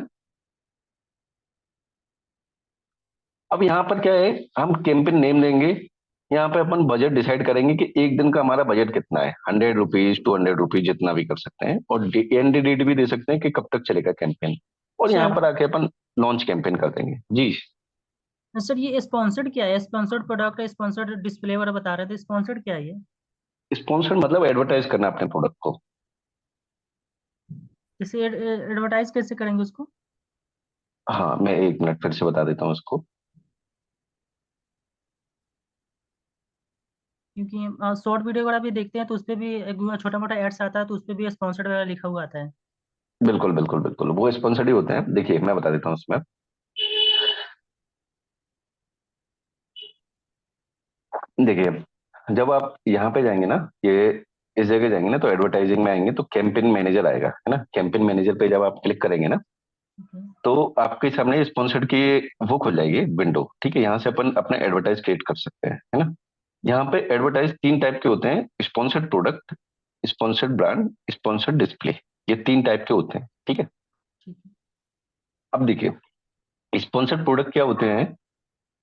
अब यहाँ पर क्या है, हम कैंपेन नेम देंगे, यहाँ पे अपन बजट डिसाइड करेंगे कि एक दिन का हमारा बजट कितना है, 100 रुपीज 200 रुपीज जितना भी कर सकते हैं, और एंड डेट भी दे सकते हैं कि कब तक चलेगा कैंपेन, और यहाँ सर पर आके अपन लॉन्च कैंपेन कर देंगे जी। सर ये स्पॉन्सर्ड क्या है? स्पॉन्सर्ड प्रोडक्ट, स्पॉन्सर्ड डिस्प्ले वगैरह बता रहे थे, स्पॉन्सर्ड क्या है ये? स्पॉन्सर मतलब एडवर्टाइज करना अपने प्रोडक्ट को। इसे एडवर्टाइज कैसे करेंगे उसको? हाँ, मैं 1 मिनट फिर से बता देता हूँ उसको। क्योंकि शॉर्ट वीडियो वगैरह भी देखते हैं तो उस पे भी छोटा मोटा एड्स आता है, तो उस पे भी स्पॉन्सर्ड वगैरह लिखा हुआ आता है। बिल्कुल बिल्कुल बिल्कुल, वो स्पॉन्सर्ड ही होते हैं। देखिए मैं बता देता हूँ उसमें, देखिए जब आप यहाँ पे जाएंगे ना, ये इस जगह जाएंगे ना, तो एडवर्टाइजिंग में आएंगे तो कैंपेन मैनेजर आएगा, है ना। कैंपेन मैनेजर पे जब आप क्लिक करेंगे ना, Okay. तो आपके सामने स्पॉन्सर्ड की वो खुल जाएगी विंडो, ठीक है। यहाँ से अपन अपना एडवर्टाइज क्रिएट कर सकते हैं, है ना। यहाँ पे एडवर्टाइज 3 टाइप के होते हैं, sponsored product, sponsored brand, sponsored display, ये 3 टाइप के होते हैं, ठीक है। ठीक है। अब देखिए स्पॉन्सर्ड प्रोडक्ट क्या होते हैं,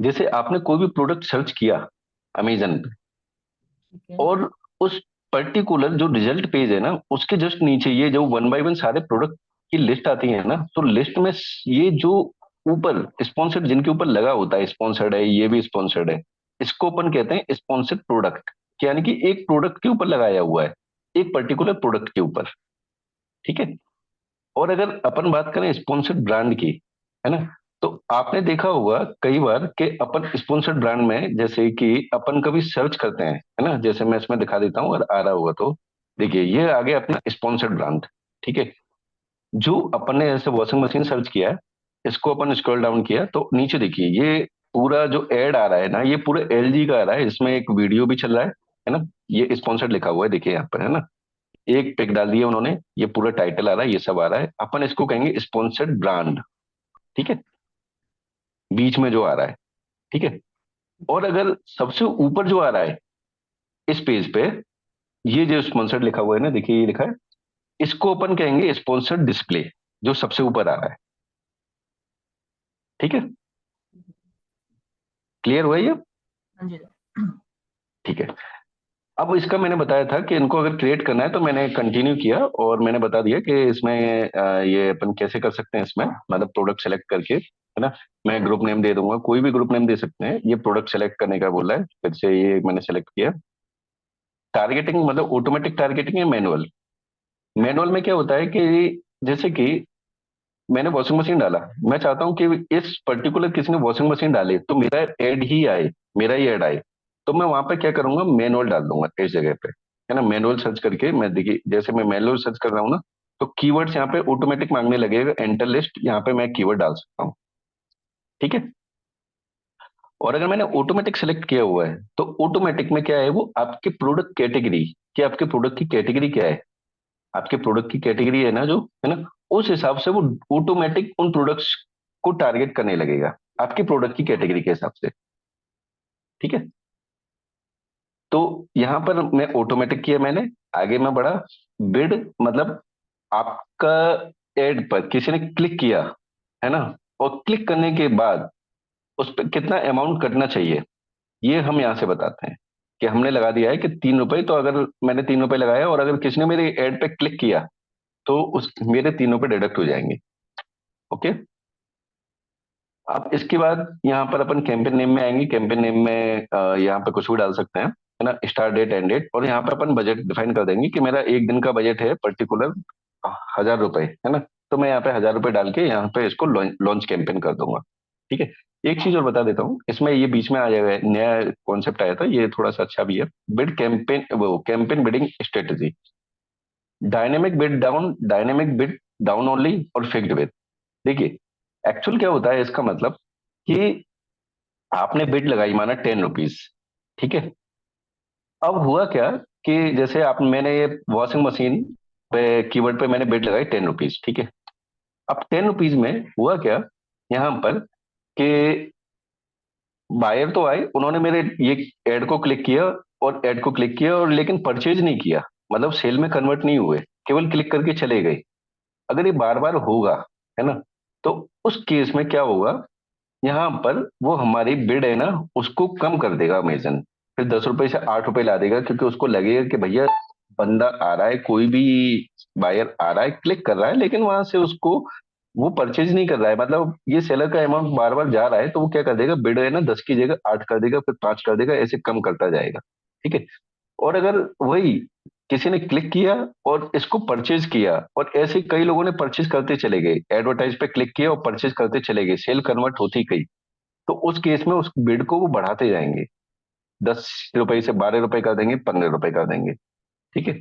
जैसे आपने कोई भी प्रोडक्ट सर्च किया अमेजन पे, ठीक है। और उस पर्टिकुलर जो रिजल्ट पेज है ना, उसके जस्ट नीचे ये जो 1 बाय 1 सारे प्रोडक्ट की लिस्ट आती है ना, तो लिस्ट में ये जो ऊपर स्पॉन्सर्ड जिनके ऊपर लगा होता है, स्पॉन्सर्ड है, ये भी स्पॉन्सर्ड है, इसको अपन कहते हैं स्पॉन्सर्ड प्रोडक्ट, यानी कि एक प्रोडक्ट के ऊपर लगाया हुआ है, एक पर्टिकुलर प्रोडक्ट के ऊपर, ठीक है। और अगर अपन बात करें स्पॉन्सर्ड ब्रांड की, है ना, तो आपने देखा होगा कई बार कि अपन स्पॉन्सर्ड ब्रांड में जैसे कि अपन कभी सर्च करते हैं, है ना, जैसे मैं इसमें दिखा देता हूँ अगर आ रहा होगा तो, देखिए ये आ गया अपना स्पॉन्सर्ड ब्रांड, ठीक है। जो अपन ने जैसे वॉशिंग मशीन सर्च किया है, इसको अपन स्क्रॉल डाउन किया तो नीचे देखिए ये पूरा जो एड आ रहा है ना, ये पूरा एलजी का आ रहा है, इसमें एक वीडियो भी चल रहा है ना, ये स्पॉन्सर्ड लिखा हुआ है, देखिए यहाँ पर, है ना, एक पिक डाल दिया उन्होंने, ये पूरा टाइटल आ रहा है, ये सब आ रहा है, अपन इसको कहेंगे स्पॉन्सर्ड ब्रांड, ठीक है, बीच में जो आ रहा है, ठीक है। और अगर सबसे ऊपर जो आ रहा है इस पेज पे, ये जो स्पॉन्सर्ड लिखा हुआ है ना, देखिए ये लिखा है, इसको अपन कहेंगे स्पॉन्सर्ड डिस्प्ले, जो सबसे ऊपर आ रहा है, ठीक है। क्लियर हुआ ये। हाँ जी। ठीक है। अब इसका मैंने बताया था कि इनको अगर क्रिएट करना है, तो मैंने कंटिन्यू किया और मैंने बता दिया कि इसमें ये अपन कैसे कर सकते हैं, इसमें मतलब प्रोडक्ट सेलेक्ट करके, है ना। मैं ग्रुप नेम दे दूंगा, कोई भी ग्रुप नेम दे सकते हैं, ये प्रोडक्ट सेलेक्ट करने का बोला है, फिर से ये मैंने सेलेक्ट किया। टारगेटिंग मतलब ऑटोमेटिक टारगेटिंग है मैनुअल। मैनुअल में क्या होता है कि जैसे कि मैंने वॉशिंग मशीन डाला, मैं चाहता हूं कि इस पर्टिकुलर किसी ने वॉशिंग मशीन डाली तो मेरा एड ही आए, मेरा ही एड आए, तो मैं वहां पे क्या करूंगा, मैनुअल डाल दूंगा इस जगह पे, है ना। मैनुअल सर्च करके मैं देखिए जैसे मैं मैनुअल सर्च कर रहा हूँ ना, तो कीवर्ड्स यहाँ पे ऑटोमेटिक मांगने लगेगा, एंटर लिस्ट, यहाँ पे मैं कीवर्ड डाल सकता हूँ, ठीक है। और अगर मैंने ऑटोमेटिक सेलेक्ट किया हुआ है, तो ऑटोमेटिक में क्या है, वो आपके प्रोडक्ट कैटेगरी, कि आपके प्रोडक्ट की कैटेगरी क्या है, आपके प्रोडक्ट की कैटेगरी है ना जो, है ना, उस हिसाब से वो ऑटोमेटिक उन प्रोडक्ट्स को टारगेट करने लगेगा आपके प्रोडक्ट की कैटेगरी के हिसाब से। ठीक है, तो यहां पर मैं ऑटोमेटिक किया मैंने, आगे मैं बढ़ा। बिड मतलब आपका एड पर किसी ने क्लिक किया है ना, और क्लिक करने के बाद उस पर कितना अमाउंट कटना चाहिए ये हम यहाँ से बताते हैं। कि हमने लगा दिया है कि 3 रुपए, तो अगर मैंने 3 रुपए लगाया और अगर किसी ने मेरे एड पे क्लिक किया तो उस मेरे 3 रुपए डिडक्ट हो जाएंगे। ओके, अब इसके बाद यहाँ पर अपन कैंपेन नेम में आएंगे। कैंपेन नेम में यहाँ पे कुछ भी डाल सकते हैं, है ना, स्टार्ट डेट एंड डेट, और यहाँ पे अपन बजट डिफाइन कर देंगे कि मेरा एक दिन का बजट है पर्टिकुलर 1000 रुपए, है ना। तो मैं यहाँ पे 1000 रुपए डाल के यहाँ पे इसको लॉन्च कैंपेन कर दूंगा। ठीक है, एक चीज और बता देता हूँ इसमें, ये बीच में आ जाएगा, नया कॉन्सेप्ट आया था, ये थोड़ा सा अच्छा भी है। बिड कैंपेन, वो campaign bidding strategy, dynamic bid down only और फिक्स्ड बिड। देखिए एक्चुअल क्या होता है इसका मतलब कि आपने बिड लगाई माना 10 रुपीज, ठीक है। अब हुआ क्या कि जैसे आप मैंने ये वॉशिंग मशीन पे कीवर्ड पे मैंने बिड लगाई 10 रुपीज, ठीक है। अब 10 रुपीज में हुआ क्या यहाँ पर कि बायर तो आए, उन्होंने मेरे ये एड को क्लिक किया, और एड को क्लिक किया और लेकिन परचेज नहीं किया, मतलब सेल में कन्वर्ट नहीं हुए, केवल क्लिक करके चले गए। अगर ये बार बार होगा, है ना, तो उस केस में क्या होगा, यहाँ पर वो हमारी बिड है ना उसको कम कर देगा अमेजन। फिर 10 रुपए से 8 रुपए ला देगा, क्योंकि उसको लगेगा कि भैया बंदा आ रहा है, कोई भी बायर आ रहा है, क्लिक कर रहा है, लेकिन वहां से उसको वो परचेज नहीं कर रहा है, मतलब ये सेलर का अमाउंट बार बार जा रहा है, तो वो क्या कर देगा, बिड है ना 10 की जगह 8 कर देगा, फिर 5 कर देगा, ऐसे कम करता जाएगा। ठीक है, और अगर वही किसी ने क्लिक किया और इसको परचेज किया, और ऐसे कई लोगों ने परचेज करते चले गए, एडवर्टाइज पे क्लिक किया और परचेज करते चले गए, सेल कन्वर्ट होती गई, तो उस केस में उस बिड को वो बढ़ाते जाएंगे, 10 रुपए से 12 रुपए कर देंगे, 15 रुपए कर देंगे। ठीक है,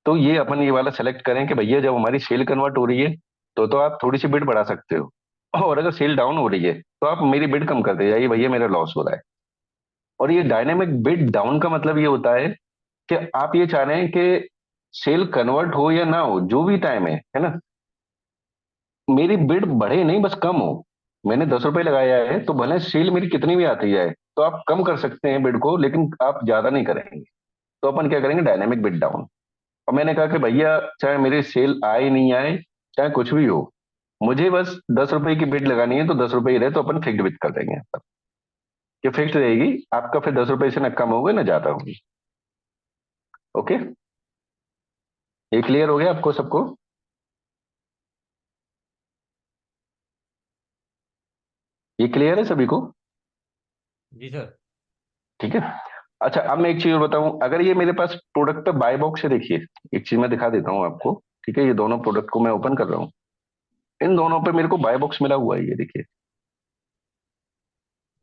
तो ये अपन ये वाला सेलेक्ट करें कि भैया जब हमारी सेल कन्वर्ट हो रही है तो आप थोड़ी सी बिड बढ़ा सकते हो, और अगर सेल डाउन हो रही है तो आप मेरी बिड कम करते जाइए, भैया मेरा लॉस हो रहा है। और ये डायनेमिक बिड डाउन का मतलब ये होता है कि आप ये चाह रहे हैं कि सेल कन्वर्ट हो या ना हो, जो भी टाइम है ना, मेरी बिड बढ़े नहीं, बस कम हो। मैंने 10 रुपए लगाया है तो भले सेल मेरी कितनी भी आती जाए, तो आप कम कर सकते हैं बिड को, लेकिन आप ज्यादा नहीं करेंगे। तो अपन क्या करेंगे, डायनेमिक बिड डाउन। और मैंने कहा कि भैया चाहे मेरी सेल आए नहीं आए, चाहे कुछ भी हो, मुझे बस 10 रुपए की बिड लगानी है, तो 10 रुपए ही रहे, तो अपन फिक्स्ड बिड कर देंगे यहाँ पर। ये फिक्स्ड रहेगी आपका, फिर 10 रुपए से ना कम होगा ना ज्यादा होगी। ओके, ये क्लियर हो गया आपको सबको? ये क्लियर है सभी को? जी सर। ठीक है, अच्छा अब मैं एक चीज और बताऊं, अगर ये मेरे पास प्रोडक्ट पे बाय बॉक्स है, देखिए एक चीज मैं दिखा देता हूं आपको। ठीक है, ये दोनों प्रोडक्ट को मैं ओपन कर रहा हूँ, इन दोनों पे मेरे को बाय बॉक्स मिला हुआ है, ये देखिए,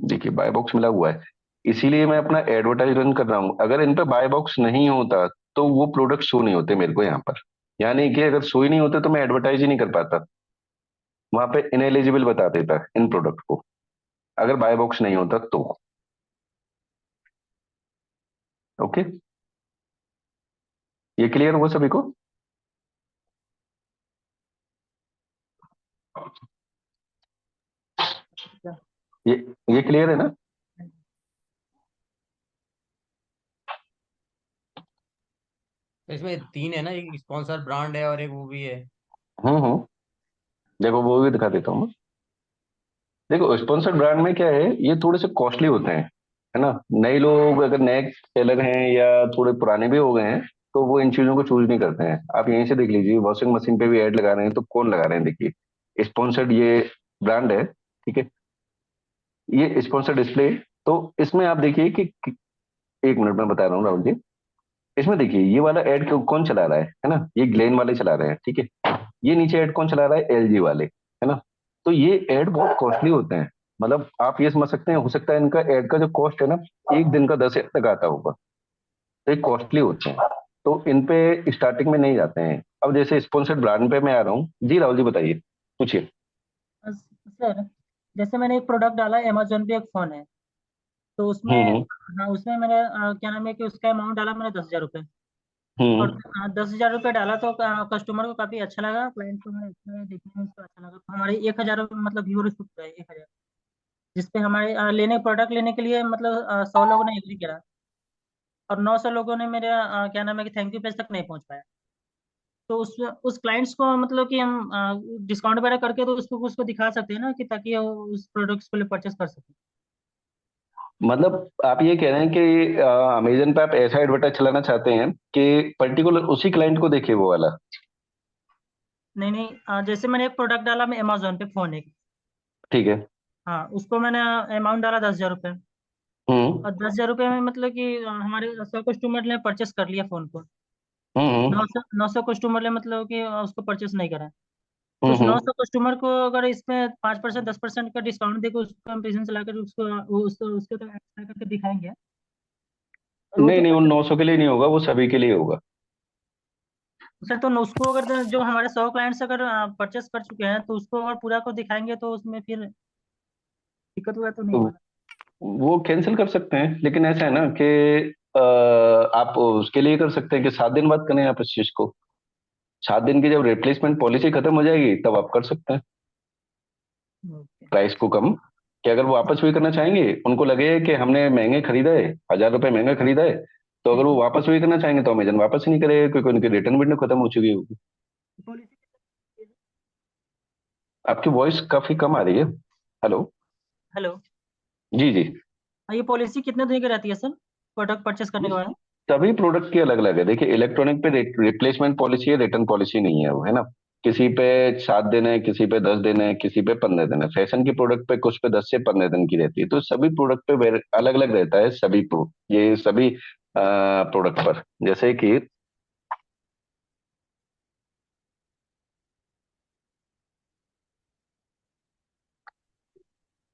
देखिए बाय बॉक्स मिला हुआ है। इसीलिए मैं अपना एडवर्टाइज रन कर रहा हूँ। अगर इन पे बाय बॉक्स नहीं होता तो वो प्रोडक्ट शो नहीं होते मेरे को यहाँ पर, यानी कि अगर शो ही नहीं होते तो मैं एडवर्टाइज ही नहीं कर पाता, वहां पे इनएलिजिबल बता देता इन प्रोडक्ट को, अगर बाय बॉक्स नहीं होता तो। ओके, ये क्लियर हुआ सभी को? ये ये क्लियर है ना? तो इसमें 3 है ना, एक स्पॉन्सर ब्रांड है और एक वो भी है। हम्म, देखो वो भी दिखा देता हूँ। देखो स्पॉन्सर्ड ब्रांड में क्या है, ये थोड़े से कॉस्टली होते हैं, है ना। नए लोग अगर नए सेलर हैं या थोड़े पुराने भी हो गए हैं, तो वो इन चीजों को चूज नहीं करते हैं। आप यहीं से देख लीजिए, वॉशिंग मशीन पे भी ऐड लगा रहे हैं, तो कौन लगा रहे हैं, देखिए स्पॉन्सर्ड ये ब्रांड है, ठीक है, ये स्पॉन्सर्ड डिस्प्ले। तो इसमें आप देखिए कि 1 मिनट में बता रहा हूँ राहुल जी। इसमें देखिए ये वाला ऐड कौन चला रहा है ना, ये ग्लेन वाले चला रहे हैं, ठीक है। ये नीचे ऐड कौन चला रहा है, एलजी वाले, है ना। तो ये ऐड बहुत कॉस्टली होते हैं, मतलब आप ये समझ सकते हैं, हो सकता है इनका ऐड का जो कॉस्ट है ना, एक दिन का 10 तक आता होगा, तो ये कॉस्टली होते हैं, तो इन पे स्टार्टिंग में नहीं जाते हैं। अब जैसे स्पॉन्सर्ड ब्रांड पे मैं आ रहा हूँ जी, राहुल जी बताइए, पूछिए। सर जैसे मैंने एक प्रोडक्ट डाला, अमेजोन पे एक फोन है, तो उसमें हम्म हाँ उसमें मैंने क्या नाम है कि उसका अमाउंट डाला मैंने 10,000 रुपये। और हम्म। 10,000 रुपये डाला तो कस्टमर को काफी अच्छा लगा, क्लाइंट को अच्छा लगा, देखने में उसको अच्छा लगा, तो हमारे 1,000 मतलब व्यूअर उसको पूरा 1,000, जिसपे हमारे प्रोडक्ट लेने के लिए मतलब 100 लोगों ने एग्री करा, और 900 लोगों ने मेरे क्या नाम है कि थैंक यू पेज तक नहीं पहुंच पाया। तो उस क्लाइंट्स को मतलब कि हम डिस्काउंट वगैरह करके तो उसको उसको दिखा सकते हैं ना, कि ताकि वो उस प्रोडक्ट्स को लिए परचेस कर सके। मतलब आप ये कह रहे हैं कि अमेजन पे आप ऐसा एडवर्टाइज चलाना चाहते हैं कि पर्टिकुलर उसी क्लाइंट को देखे वो वाला। नहीं नहीं, जैसे मैंने एक प्रोडक्ट डाला मैं अमेजोन पे, फोन एक, ठीक है। हाँ उसको मैंने अमाउंट डाला 10,000 रुपये, हम्म। और 10,000 रुपये में मतलब कि हमारे 100 कस्टमर ने परचेस कर लिया फोन को। हम्म। 900 कस्टमर ने मतलब कि उसको परचेस नहीं करा। तो हम्म। उस 900 कस्टमर को अगर इसमें 5% 10% का डिस्काउंट देकर उसको हम बिजनेस चलाकर उसको उसके तो ऐड करके दिखाएंगे, और वो नहीं तो नहीं, कर उन सकते 900 के लिए नहीं होगा, वो सभी के लिए होगा। हैं। सर तो उसको अगर जो हमारे 100 क्लाइंट्स अगर परचेस कर चुके हैं, तो उसको अगर पूरा को दिखाएंगे तो उसमें फिर दिक्कत वगैरह तो नहीं तो होगा ना? वो कैंसिल कर सकते हैं, लेकिन ऐसा है ना कि आप उसके लिए कर सकते हैं कि 7 दिन बाद करें आप इस चीज को। 7 दिन की जब रिप्लेसमेंट पॉलिसी खत्म हो जाएगी तब आप कर सकते हैं ओके। प्राइस को कम। कि अगर वो वापस भी करना चाहेंगे, उनको लगे कि हमने महंगे खरीदा है, 1,000 रुपये महंगा खरीदा है, तो अगर वो ठीक वापस भी करना चाहेंगे तो अमेजन वापस ही नहीं करेगा, क्योंकि उनकी रिटर्न विंडो खत्म हो चुकी होगी। है, पॉलिसी। आपकी वॉइस काफी कम आ रही है। हेलो। हेलो। जी जी। ये पॉलिसी कितने दिन की रहती है सर, प्रोडक्ट परचेस करने ये के बाद? सभी प्रोडक्ट की अलग अलग है। देखिए, इलेक्ट्रॉनिक पे रिप्लेसमेंट पॉलिसी है, रिटर्न पॉलिसी नहीं है वो, है ना। किसी पे 7 दिन है, किसी पे 10 दिन है, किसी पे 15 दिन है। फैशन की प्रोडक्ट पे कुछ पे 10 से 15 दिन की रहती है। तो सभी प्रोडक्ट पे अलग अलग रहता है सभी ये सभी प्रोडक्ट पर। जैसे कि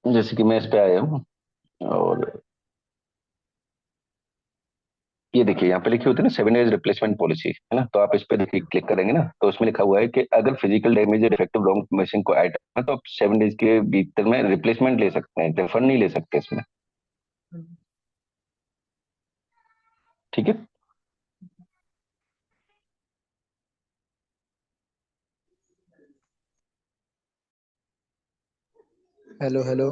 जैसे कि मैं इस पे आया हूँ, और ये देखिए यहाँ पे लिखी होती है ना 7 डेज रिप्लेसमेंट पॉलिसी, है ना। तो आप इस पे देखिए, क्लिक करेंगे ना, तो उसमें लिखा हुआ है कि अगर फिजिकल डैमेज या डिफेक्टिव रॉन्ग मशीन को आइटम है तो आप 7 डेज के भीतर में रिप्लेसमेंट ले सकते हैं, रिफंड नहीं ले सकते इसमें। ठीक है। Hello hello.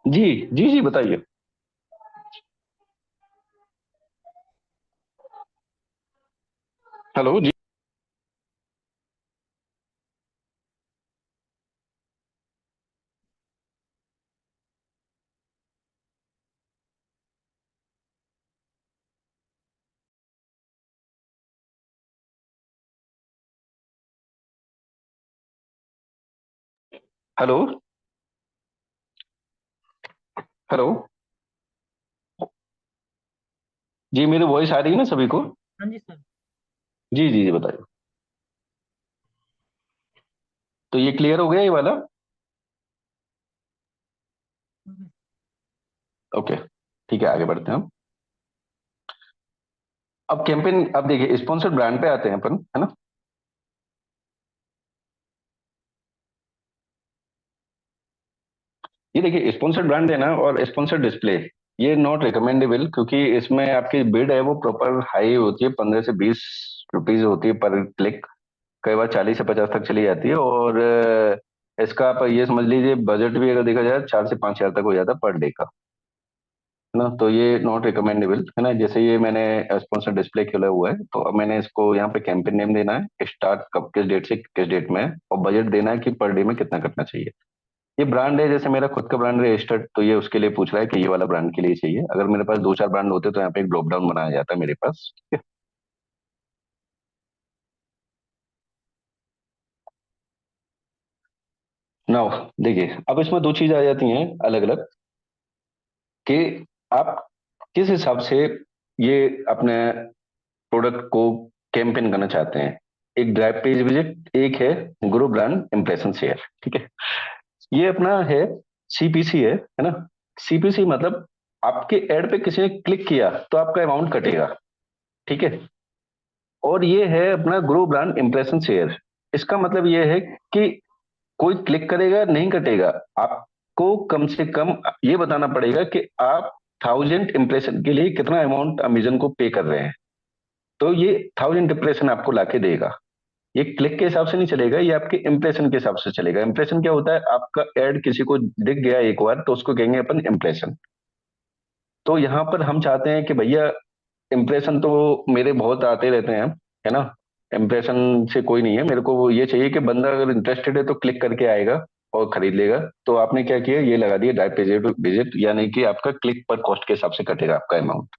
जी जी जी, बताइए। हेलो जी। हेलो। हेलो। जी, मेरी वॉइस आ रही है ना सभी को? हाँ जी सर। जी जी जी, बताइए। तो ये क्लियर हो गया ये वाला? ओके। ठीक है, आगे बढ़ते हैं हम। अब कैंपेन, अब देखिए स्पॉन्सर्ड ब्रांड पे आते हैं अपन, है ना। ये देखिए स्पॉन्सर्ड ब्रांड है ना, और स्पॉन्सर्ड डिस्प्ले, ये नॉट रिकमेंडेबल, क्योंकि इसमें आपकी बिड है वो प्रॉपर हाई होती है, 15 से 20 रुपीज होती है पर क्लिक। कई बार 40 से 50 तक चली जाती है। और इसका आप ये समझ लीजिए, बजट भी अगर देखा जाए 4 से 5 हजार तक हो जाता है पर डे का, है ना। तो ये नॉट रिकमेंडेबल, है ना। जैसे ये मैंने स्पॉन्सर डिस्प्ले खोला हुआ है, तो अब मैंने इसको यहाँ पे कैंपेन नेम देना है, स्टार्ट कब किस डेट से किस डेट में है, और बजट देना है कि पर डे में कितना करना चाहिए। ये ब्रांड है, जैसे मेरा खुद का ब्रांड रजिस्टर्ड, तो ये उसके लिए पूछ रहा है कि ये वाला ब्रांड के लिए चाहिए। अगर मेरे पास 2 4 ब्रांड होते तो यहाँ पे एक ड्रॉप डाउन बनाया जाता है मेरे पास। नाउ देखिए, अब इसमें 2 चीज आ जाती हैं अलग अलग, कि आप किस हिसाब से ये अपने प्रोडक्ट को कैंपेन करना चाहते हैं। एक ड्राइव पेज विजिट, एक है ग्रो ब्रांड इंप्रेशन शेयर। ठीक है। ये अपना है सीपीसी है ना। सीपीसी मतलब आपके एड पे किसी ने क्लिक किया तो आपका अमाउंट कटेगा। ठीक है। और ये है अपना ग्रो ब्रांड इंप्रेशन शेयर। इसका मतलब ये है कि कोई क्लिक करेगा नहीं कटेगा, आपको कम से कम ये बताना पड़ेगा कि आप 1000 इंप्रेशन के लिए कितना अमाउंट अमेजन को पे कर रहे हैं। तो ये 1000 इंप्रेशन आपको लाके देगा। ये क्लिक के हिसाब से नहीं चलेगा, ये आपके इंप्रेशन के हिसाब से चलेगा। इंप्रेशन क्या होता है, आपका एड किसी को दिख गया एक बार तो उसको कहेंगे अपन इंप्रेशन। तो यहाँ पर हम चाहते हैं कि भैया इंप्रेशन तो मेरे बहुत आते रहते हैं, है ना। इंप्रेशन से कोई नहीं है, मेरे को वो ये चाहिए कि बंदा अगर इंटरेस्टेड है तो क्लिक करके आएगा और खरीद लेगा। तो आपने क्या किया, ये लगा दिया डायरेक्ट विजिट विजिट, यानी कि आपका क्लिक पर कॉस्ट के हिसाब से कटेगा आपका अमाउंट।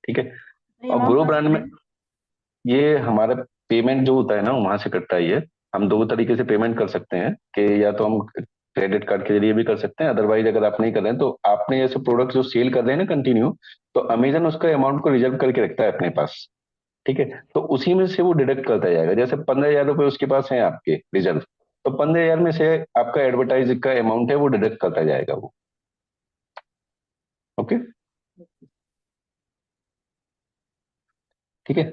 ठीक है। नहीं, और अमाउंट ग्रो कहाँ से ब्रांड में करेंगे? ये हमारा पेमेंट जो होता है ना वहां से कटता है ये। हम दो तरीके से पेमेंट कर सकते हैं कि या तो हम क्रेडिट कार्ड के जरिए भी कर सकते हैं, अदरवाइज अगर आप नहीं कर रहे हैं तो आपने ऐसे प्रोडक्ट जो सेल कर रहे हैं ना कंटिन्यू, तो अमेजन उसका अमाउंट को रिजर्व करके रखता है अपने पास। ठीक है। तो उसी में से वो डिडक्ट करता जाएगा। जैसे 15,000 रुपये उसके पास है आपके रिजर्व, तो 15,000 में से आपका एडवर्टाइज का अमाउंट है वो डिडक्ट करता जाएगा वो। ओके। ठीक है।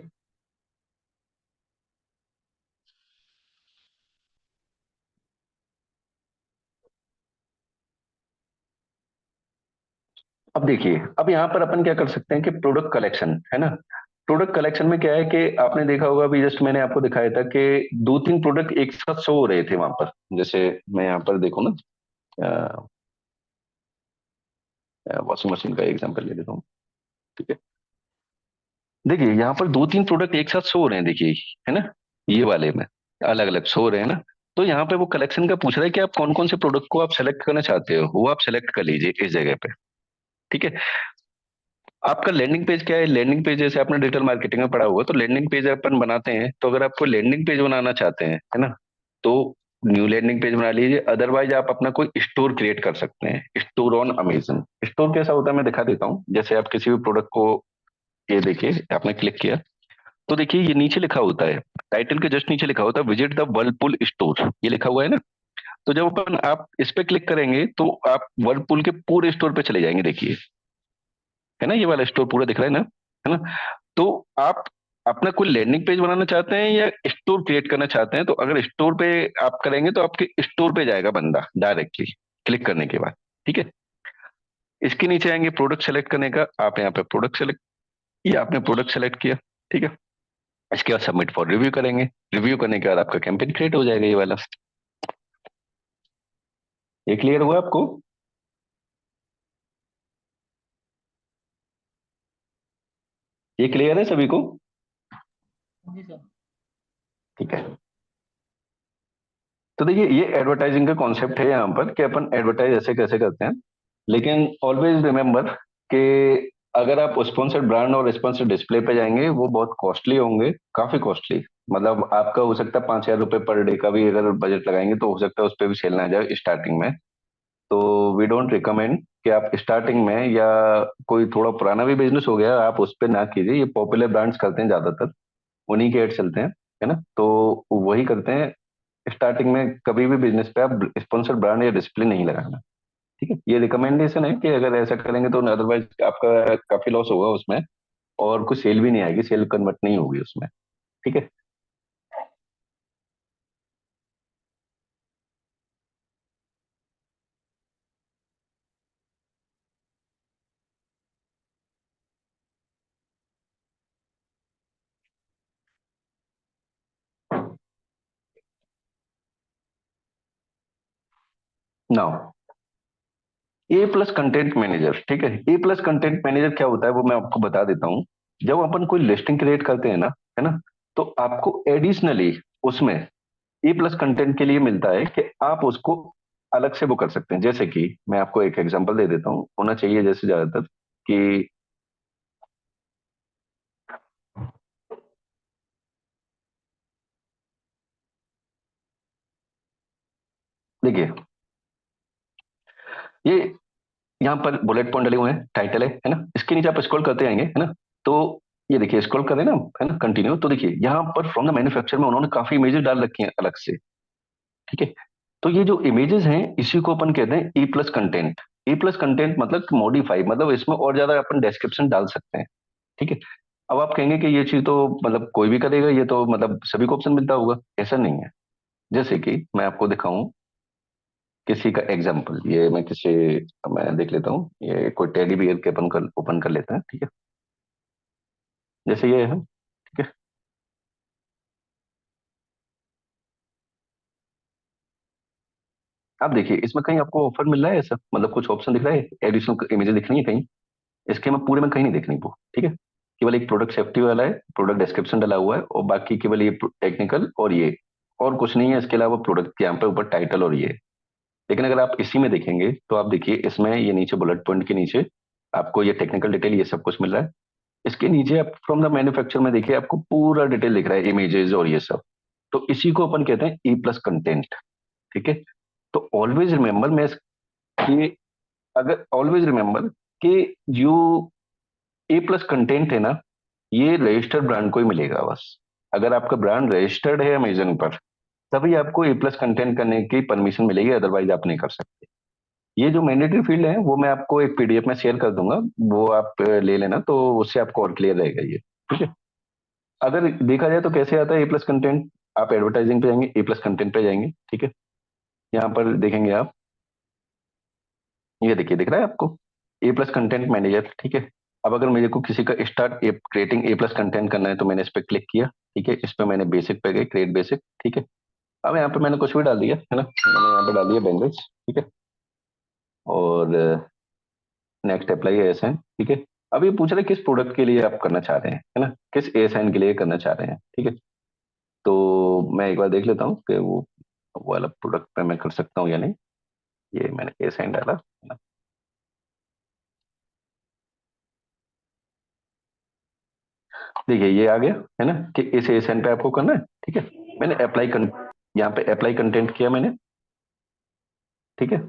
अब देखिए, अब यहाँ पर अपन क्या कर सकते हैं कि प्रोडक्ट कलेक्शन है ना। प्रोडक्ट कलेक्शन में क्या है कि आपने देखा होगा, अभी जस्ट मैंने आपको दिखाया था कि दो तीन प्रोडक्ट एक साथ शो हो रहे थे वहां पर। जैसे मैं यहाँ पर देखूँ ना, वॉशिंग मशीन का एग्जांपल ले लेता हूँ। ठीक है। देखिए यहाँ पर दो तीन प्रोडक्ट एक साथ शो हो रहे हैं, देखिए, है ना। ये वाले में अलग अलग शो हो रहे हैं ना। तो यहाँ पे वो कलेक्शन का पूछ रहा है कि आप कौन कौन से प्रोडक्ट को आप सेलेक्ट करना चाहते हो, वो आप सेलेक्ट कर लीजिए इस जगह पे। ठीक है। आपका लैंडिंग पेज क्या है, लैंडिंग पेज जैसे आपने डिजिटल मार्केटिंग में पढ़ा हुआ, तो लैंडिंग पेज अपन बनाते हैं, तो अगर आपको लैंडिंग पेज बनाना चाहते हैं, है ना, तो न्यू लैंडिंग पेज बना लीजिए। अदरवाइज आप अपना कोई स्टोर क्रिएट कर सकते हैं, स्टोर ऑन अमेजन। स्टोर कैसा होता है मैं दिखा देता हूँ। जैसे आप किसी भी प्रोडक्ट को, ये देखिए आपने क्लिक किया, तो देखिए ये नीचे लिखा होता है, टाइटल के जस्ट नीचे लिखा होता है विजिट द वर्लपूल स्टोर, ये लिखा हुआ है ना। तो जब अपन आप इस पे क्लिक करेंगे तो आप वर्लपूल के पूरे स्टोर पे चले जाएंगे, देखिए, है ना, ये वाला स्टोर पूरा दिख रहा है ना, है ना। तो आप अपना कोई लैंडिंग पेज बनाना चाहते हैं या स्टोर क्रिएट करना चाहते हैं, तो अगर स्टोर पे आप करेंगे तो आपके स्टोर पे जाएगा बंदा डायरेक्टली क्लिक करने के बाद। ठीक है। इसके नीचे आएंगे प्रोडक्ट सेलेक्ट करने का, आप यहाँ पे प्रोडक्ट सेलेक्ट, ये आपने प्रोडक्ट सेलेक्ट किया। ठीक है। इसके बाद सबमिट फॉर रिव्यू करेंगे। रिव्यू करने के बाद आपका कैंपेन क्रिएट हो जाएगा, ये वाला। ये क्लियर हुआ आपको? ये क्लियर है सभी को? जी सर। ठीक है। तो देखिए ये एडवर्टाइजिंग का कॉन्सेप्ट है यहाँ पर कि अपन एडवर्टाइज ऐसे कैसे करते हैं। लेकिन ऑलवेज रिमेम्बर कि अगर आप स्पॉन्सर्ड ब्रांड और स्पॉन्सर्ड डिस्प्ले पे जाएंगे वो बहुत कॉस्टली होंगे, काफी कॉस्टली। मतलब आपका हो सकता है 5,000 रुपये पर डे का भी अगर बजट लगाएंगे तो हो सकता है उस पर भी सेल ना आ जाए स्टार्टिंग में। तो वी डोंट रिकमेंड कि आप स्टार्टिंग में, या कोई थोड़ा पुराना भी बिजनेस हो गया आप उस पर ना कीजिए। ये पॉपुलर ब्रांड्स करते हैं ज्यादातर, उन्हीं के एड चलते हैं, है ना। तो वही करते हैं। स्टार्टिंग में कभी भी बिजनेस पे आप स्पॉन्सर ब्रांड या डिस्प्ले नहीं लगाना। ठीक है। ये रिकमेंडेशन है कि अगर ऐसा करेंगे तो अदरवाइज आपका काफी लॉस होगा उसमें, और कुछ सेल भी नहीं आएगी, सेल कन्वर्ट नहीं होगी उसमें। ठीक है। नाउ ए प्लस कंटेंट मैनेजर। ठीक है। ए प्लस कंटेंट मैनेजर क्या होता है वो मैं आपको बता देता हूँ। जब अपन कोई लिस्टिंग क्रिएट करते हैं ना, है ना, तो आपको एडिशनली उसमें ए प्लस कंटेंट के लिए मिलता है कि आप उसको अलग से वो कर सकते हैं। जैसे कि मैं आपको एक एग्जांपल दे देता हूँ, होना चाहिए जैसे ज्यादातर कि, देखिए ये यहाँ पर बुलेट पॉइंट डले हुए हैं, टाइटल है ना। इसके नीचे आप स्क्रॉल करते आएंगे, है ना। तो ये देखिए स्क्रॉल करें ना, है ना, कंटिन्यू, तो देखिए यहाँ पर फ्रॉम द मैन्युफैक्चर में उन्होंने काफी इमेजेस डाल रखी हैं अलग से। ठीक है। तो ये जो इमेजेस हैं इसी को अपन कहते हैं ए प्लस कंटेंट। ए प्लस कंटेंट मतलब मॉडिफाई, मतलब इसमें और ज्यादा अपन डिस्क्रिप्शन डाल सकते हैं। ठीक है। अब आप कहेंगे कि ये चीज तो मतलब कोई भी करेगा, ये तो मतलब सभी को ऑप्शन मिलता होगा, ऐसा नहीं है। जैसे कि मैं आपको दिखाऊं किसी का एग्जाम्पल, ये मैं देख लेता हूँ, ये कोई टेडी बियर के अपन कर ओपन कर लेते हैं, ठीक है। जैसे ये है, ठीक है। आप देखिए इसमें कहीं आपको ऑफर मिल रहा है ऐसा, मतलब कुछ ऑप्शन दिख रहा है, एडिशनल इमेजेस दिख रही है कहीं? इसके में पूरे में कहीं नहीं दिख रही वो, ठीक है। केवल एक प्रोडक्ट सेफ्टी वाला है, प्रोडक्ट डिस्क्रिप्शन डाला हुआ है, और बाकी केवल ये टेक्निकल और ये, और कुछ नहीं है इसके अलावा प्रोडक्ट के यहाँ पे ऊपर टाइटल और ये। लेकिन अगर आप इसी में देखेंगे तो आप देखिए इसमें ये नीचे बुलेट पॉइंट के नीचे आपको ये टेक्निकल डिटेल ये सब कुछ मिल रहा है। इसके नीचे आप फ्रॉम द मैन्युफैक्चर में देखिए आपको पूरा डिटेल दिख रहा है, इमेजेस और ये सब। तो इसी को अपन कहते हैं ई प्लस कंटेंट, ठीक है। तो ऑलवेज रिमेंबर मैं कि अगर ऑलवेज रिमेंबर कि जो ए प्लस कंटेंट है ना, ये रजिस्टर्ड ब्रांड को ही मिलेगा बस। अगर आपका ब्रांड रजिस्टर्ड है अमेजन पर, तभी आपको ए प्लस कंटेंट करने की परमिशन मिलेगी, अदरवाइज आप नहीं कर सकते। ये जो मैंडेटरी फील्ड है वो मैं आपको एक पीडीएफ में शेयर कर दूंगा, वो आप ले लेना, तो उससे आपको और क्लियर रहेगा ये, ठीक है। अगर देखा जाए तो कैसे आता है ए प्लस कंटेंट, आप एडवर्टाइजिंग पे जाएंगे, ए प्लस कंटेंट पे जाएंगे, ठीक है। यहाँ पर देखेंगे आप, ये देखिए दिख रहा है आपको ए प्लस कंटेंट मैनेजर, ठीक है। अब अगर मेरे को किसी का start creating a plus content करना है तो मैंने इस पर क्लिक किया, ठीक है। इस पर मैंने बेसिक पे गए, क्रिएट बेसिक, ठीक है। अब यहाँ पे मैंने कुछ भी डाल दिया है ना, मैंने यहाँ पे डाल दिया बैंगल्स, ठीक है। और नेक्स्ट अप्लाई एस एन, ठीक है। अब ये पूछ रहे हैं किस प्रोडक्ट के लिए आप करना चाह रहे हैं, है ना, किस एस एन के लिए करना चाह रहे हैं, ठीक है। तो मैं एक बार देख लेता हूँ कि वो वाला प्रोडक्ट पे मैं कर सकता हूँ या नहीं। ये मैंने एस एन डाला, है ना। देखिए ये आ गया, है ना, कि इस एस एन पे आपको करना है, ठीक है। मैंने यहाँ पे अप्लाई कंटेंट किया मैंने, ठीक है।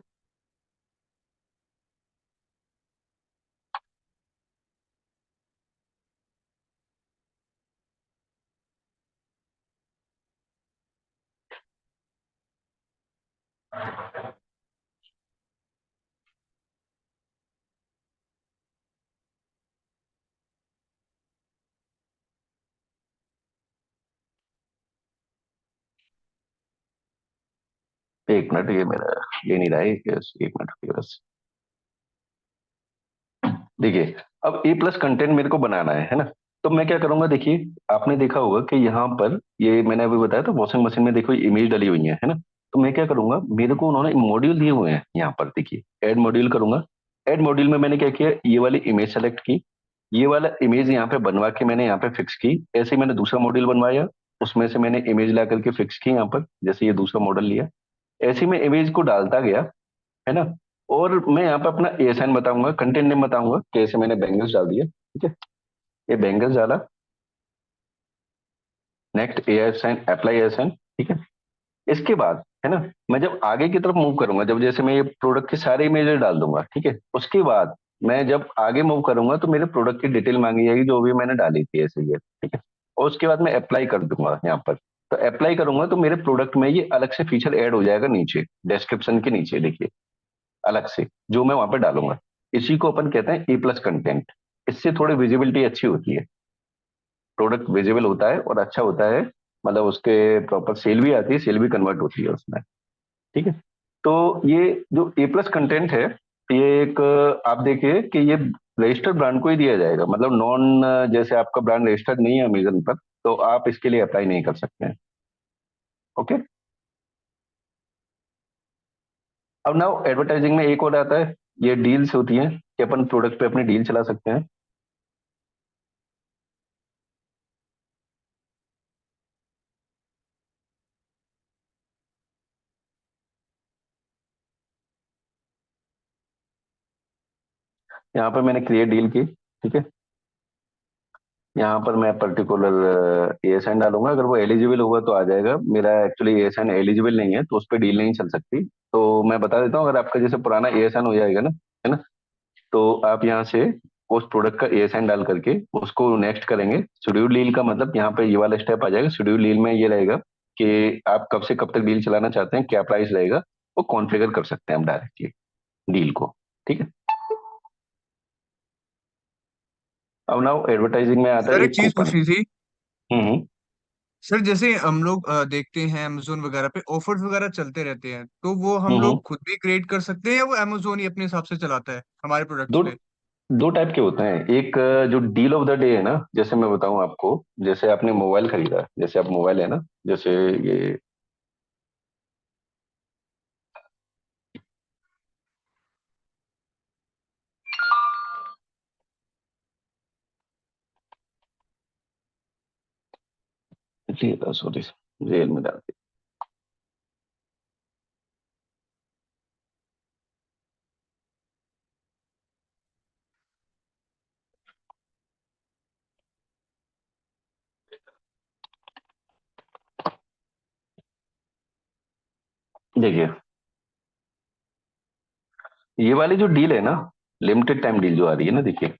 एक मिनट, ये मेरा ये नहीं रहा है, एक मिनट रुकिए बस। देखिए अब ए प्लस कंटेंट मेरे को बनाना है ना। तो मैं क्या करूंगा, देखिए आपने देखा होगा कि यहाँ पर ये मैंने अभी बताया था, वॉशिंग मशीन में देखो इमेज डली हुई है ना। तो मैं क्या करूंगा, मेरे को उन्होंने मॉड्यूल दिए हुए हैं यहाँ पर, देखिए ऐड मॉड्यूल करूंगा। ऐड मॉड्यूल में मैंने क्या किया, ये वाली इमेज सेलेक्ट की, ये वाला इमेज यहाँ पे बनवा के मैंने यहाँ पे फिक्स की। ऐसे ही मैंने दूसरा मॉड्यूल बनवाया, उसमें से मैंने इमेज ला करके फिक्स की यहाँ पर, जैसे ये दूसरा मॉडल लिया। ऐसे ही मैं इमेज को डालता गया, है ना। और मैं यहाँ पे अपना एएसएन बताऊंगा, कंटेंट नेम बताऊंगा, कि ऐसे मैंने बैंगल्स डाल दिया, ठीक है। ये बैंगल्स डाला, नेक्स्ट एएसएन, अप्लाई एएसएन, ठीक है। इसके बाद, है ना, मैं जब आगे की तरफ मूव करूंगा, जब जैसे मैं ये प्रोडक्ट के सारे इमेजेस डाल दूंगा, ठीक है, उसके बाद मैं जब आगे मूव करूंगा तो मेरे प्रोडक्ट की डिटेल मांगी जाएगी जो भी मैंने डाली थी, ऐसे ही है, ठीक है। और उसके बाद मैं अप्लाई कर दूंगा यहाँ पर। तो अप्लाई करूंगा तो मेरे प्रोडक्ट में ये अलग से फीचर ऐड हो जाएगा नीचे, डिस्क्रिप्शन के नीचे देखिए, अलग से, जो मैं वहां पे डालूंगा। इसी को अपन कहते हैं ए प्लस कंटेंट। इससे थोड़ी विजिबिलिटी अच्छी होती है, प्रोडक्ट विजिबल होता है और अच्छा होता है, मतलब उसके प्रॉपर सेल भी आती है, सेल भी कन्वर्ट होती है उसमें, ठीक है। तो ये जो ए प्लस कंटेंट है, ये एक आप देखिए कि ये रजिस्टर्ड ब्रांड को ही दिया जाएगा, मतलब नॉन, जैसे आपका ब्रांड रजिस्टर्ड नहीं है अमेजन पर, तो आप इसके लिए अप्लाई नहीं कर सकते हैं, ओके। अब नाउ एडवर्टाइजिंग में एक और आता है, ये डील्स होती हैं कि अपन प्रोडक्ट पे अपनी डील चला सकते हैं। यहाँ पर मैंने क्रिएट डील की, ठीक है। यहाँ पर मैं पर्टिकुलर एएसएन डालूंगा, अगर वो एलिजिबल होगा तो आ जाएगा। मेरा एक्चुअली एएसएन एलिजिबल नहीं है, तो उस पर डील नहीं चल सकती। तो मैं बता देता हूँ, अगर आपका जैसे पुराना एएसएन हो जाएगा ना, है ना, तो आप यहाँ से उस प्रोडक्ट का एएसएन डाल करके उसको नेक्स्ट करेंगे। शेड्यूल डील का मतलब यहाँ पे ये वाला स्टेप आ जाएगा। शेड्यूल डील में ये रहेगा कि आप कब से कब तक डील चलाना चाहते हैं, क्या प्राइस रहेगा, वो कॉन्फ़िगर कर सकते हैं हम डायरेक्टली डील को, ठीक है। अब नाउ एडवर्टाइजिंग में आता है सर एक एक चीज कूपन। पूछनी थी। हम्म। सर जैसे हम लोग देखते हैं अमेजोन वगैरह पे ऑफर्स वगैरह चलते रहते हैं, तो वो हम हम्म। लोग खुद भी क्रिएट कर सकते हैं या वो अमेजोन ही अपने हिसाब से चलाता है हमारे प्रोडक्ट्स दो पे? दो टाइप के होते हैं। एक जो डील ऑफ द डे है ना, जैसे मैं बताऊं आपको, जैसे आपने मोबाइल खरीदा, जैसे आप मोबाइल है ना, जैसे ये सॉरी, जेल में डाल देखिए, ये वाली जो डील है ना, लिमिटेड टाइम डील जो आ रही है ना, देखिए,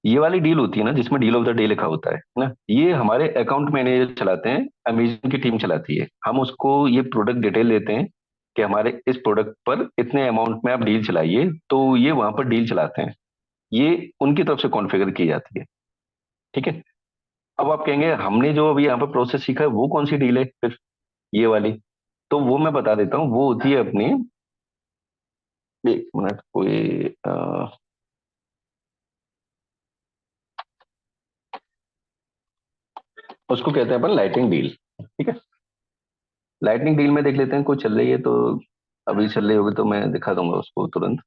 ये वाली डील होती है ना जिसमें डील ऑफ द डे लिखा होता है ना, ये हमारे अकाउंट मैनेजर चलाते हैं, अमेजन की टीम चलाती है। हम उसको ये प्रोडक्ट डिटेल देते हैं कि हमारे इस प्रोडक्ट पर इतने अमाउंट में आप डील चलाइए, तो ये वहां पर डील चलाते हैं। ये उनकी तरफ से कॉन्फ़िगर की जाती है। ठीक है। अब आप कहेंगे हमने जो अभी यहाँ पर प्रोसेस सीखा है वो कौन सी डील है फिर, ये वाली? तो वो मैं बता देता हूँ, वो होती है अपनी, एक मिनट, कोई उसको कहते हैं अपन लाइटिंग डील। ठीक है। लाइटनिंग डील में देख लेते हैं, कोई चल रही है तो, अभी चल रही होगी तो मैं दिखा दूंगा उसको तुरंत।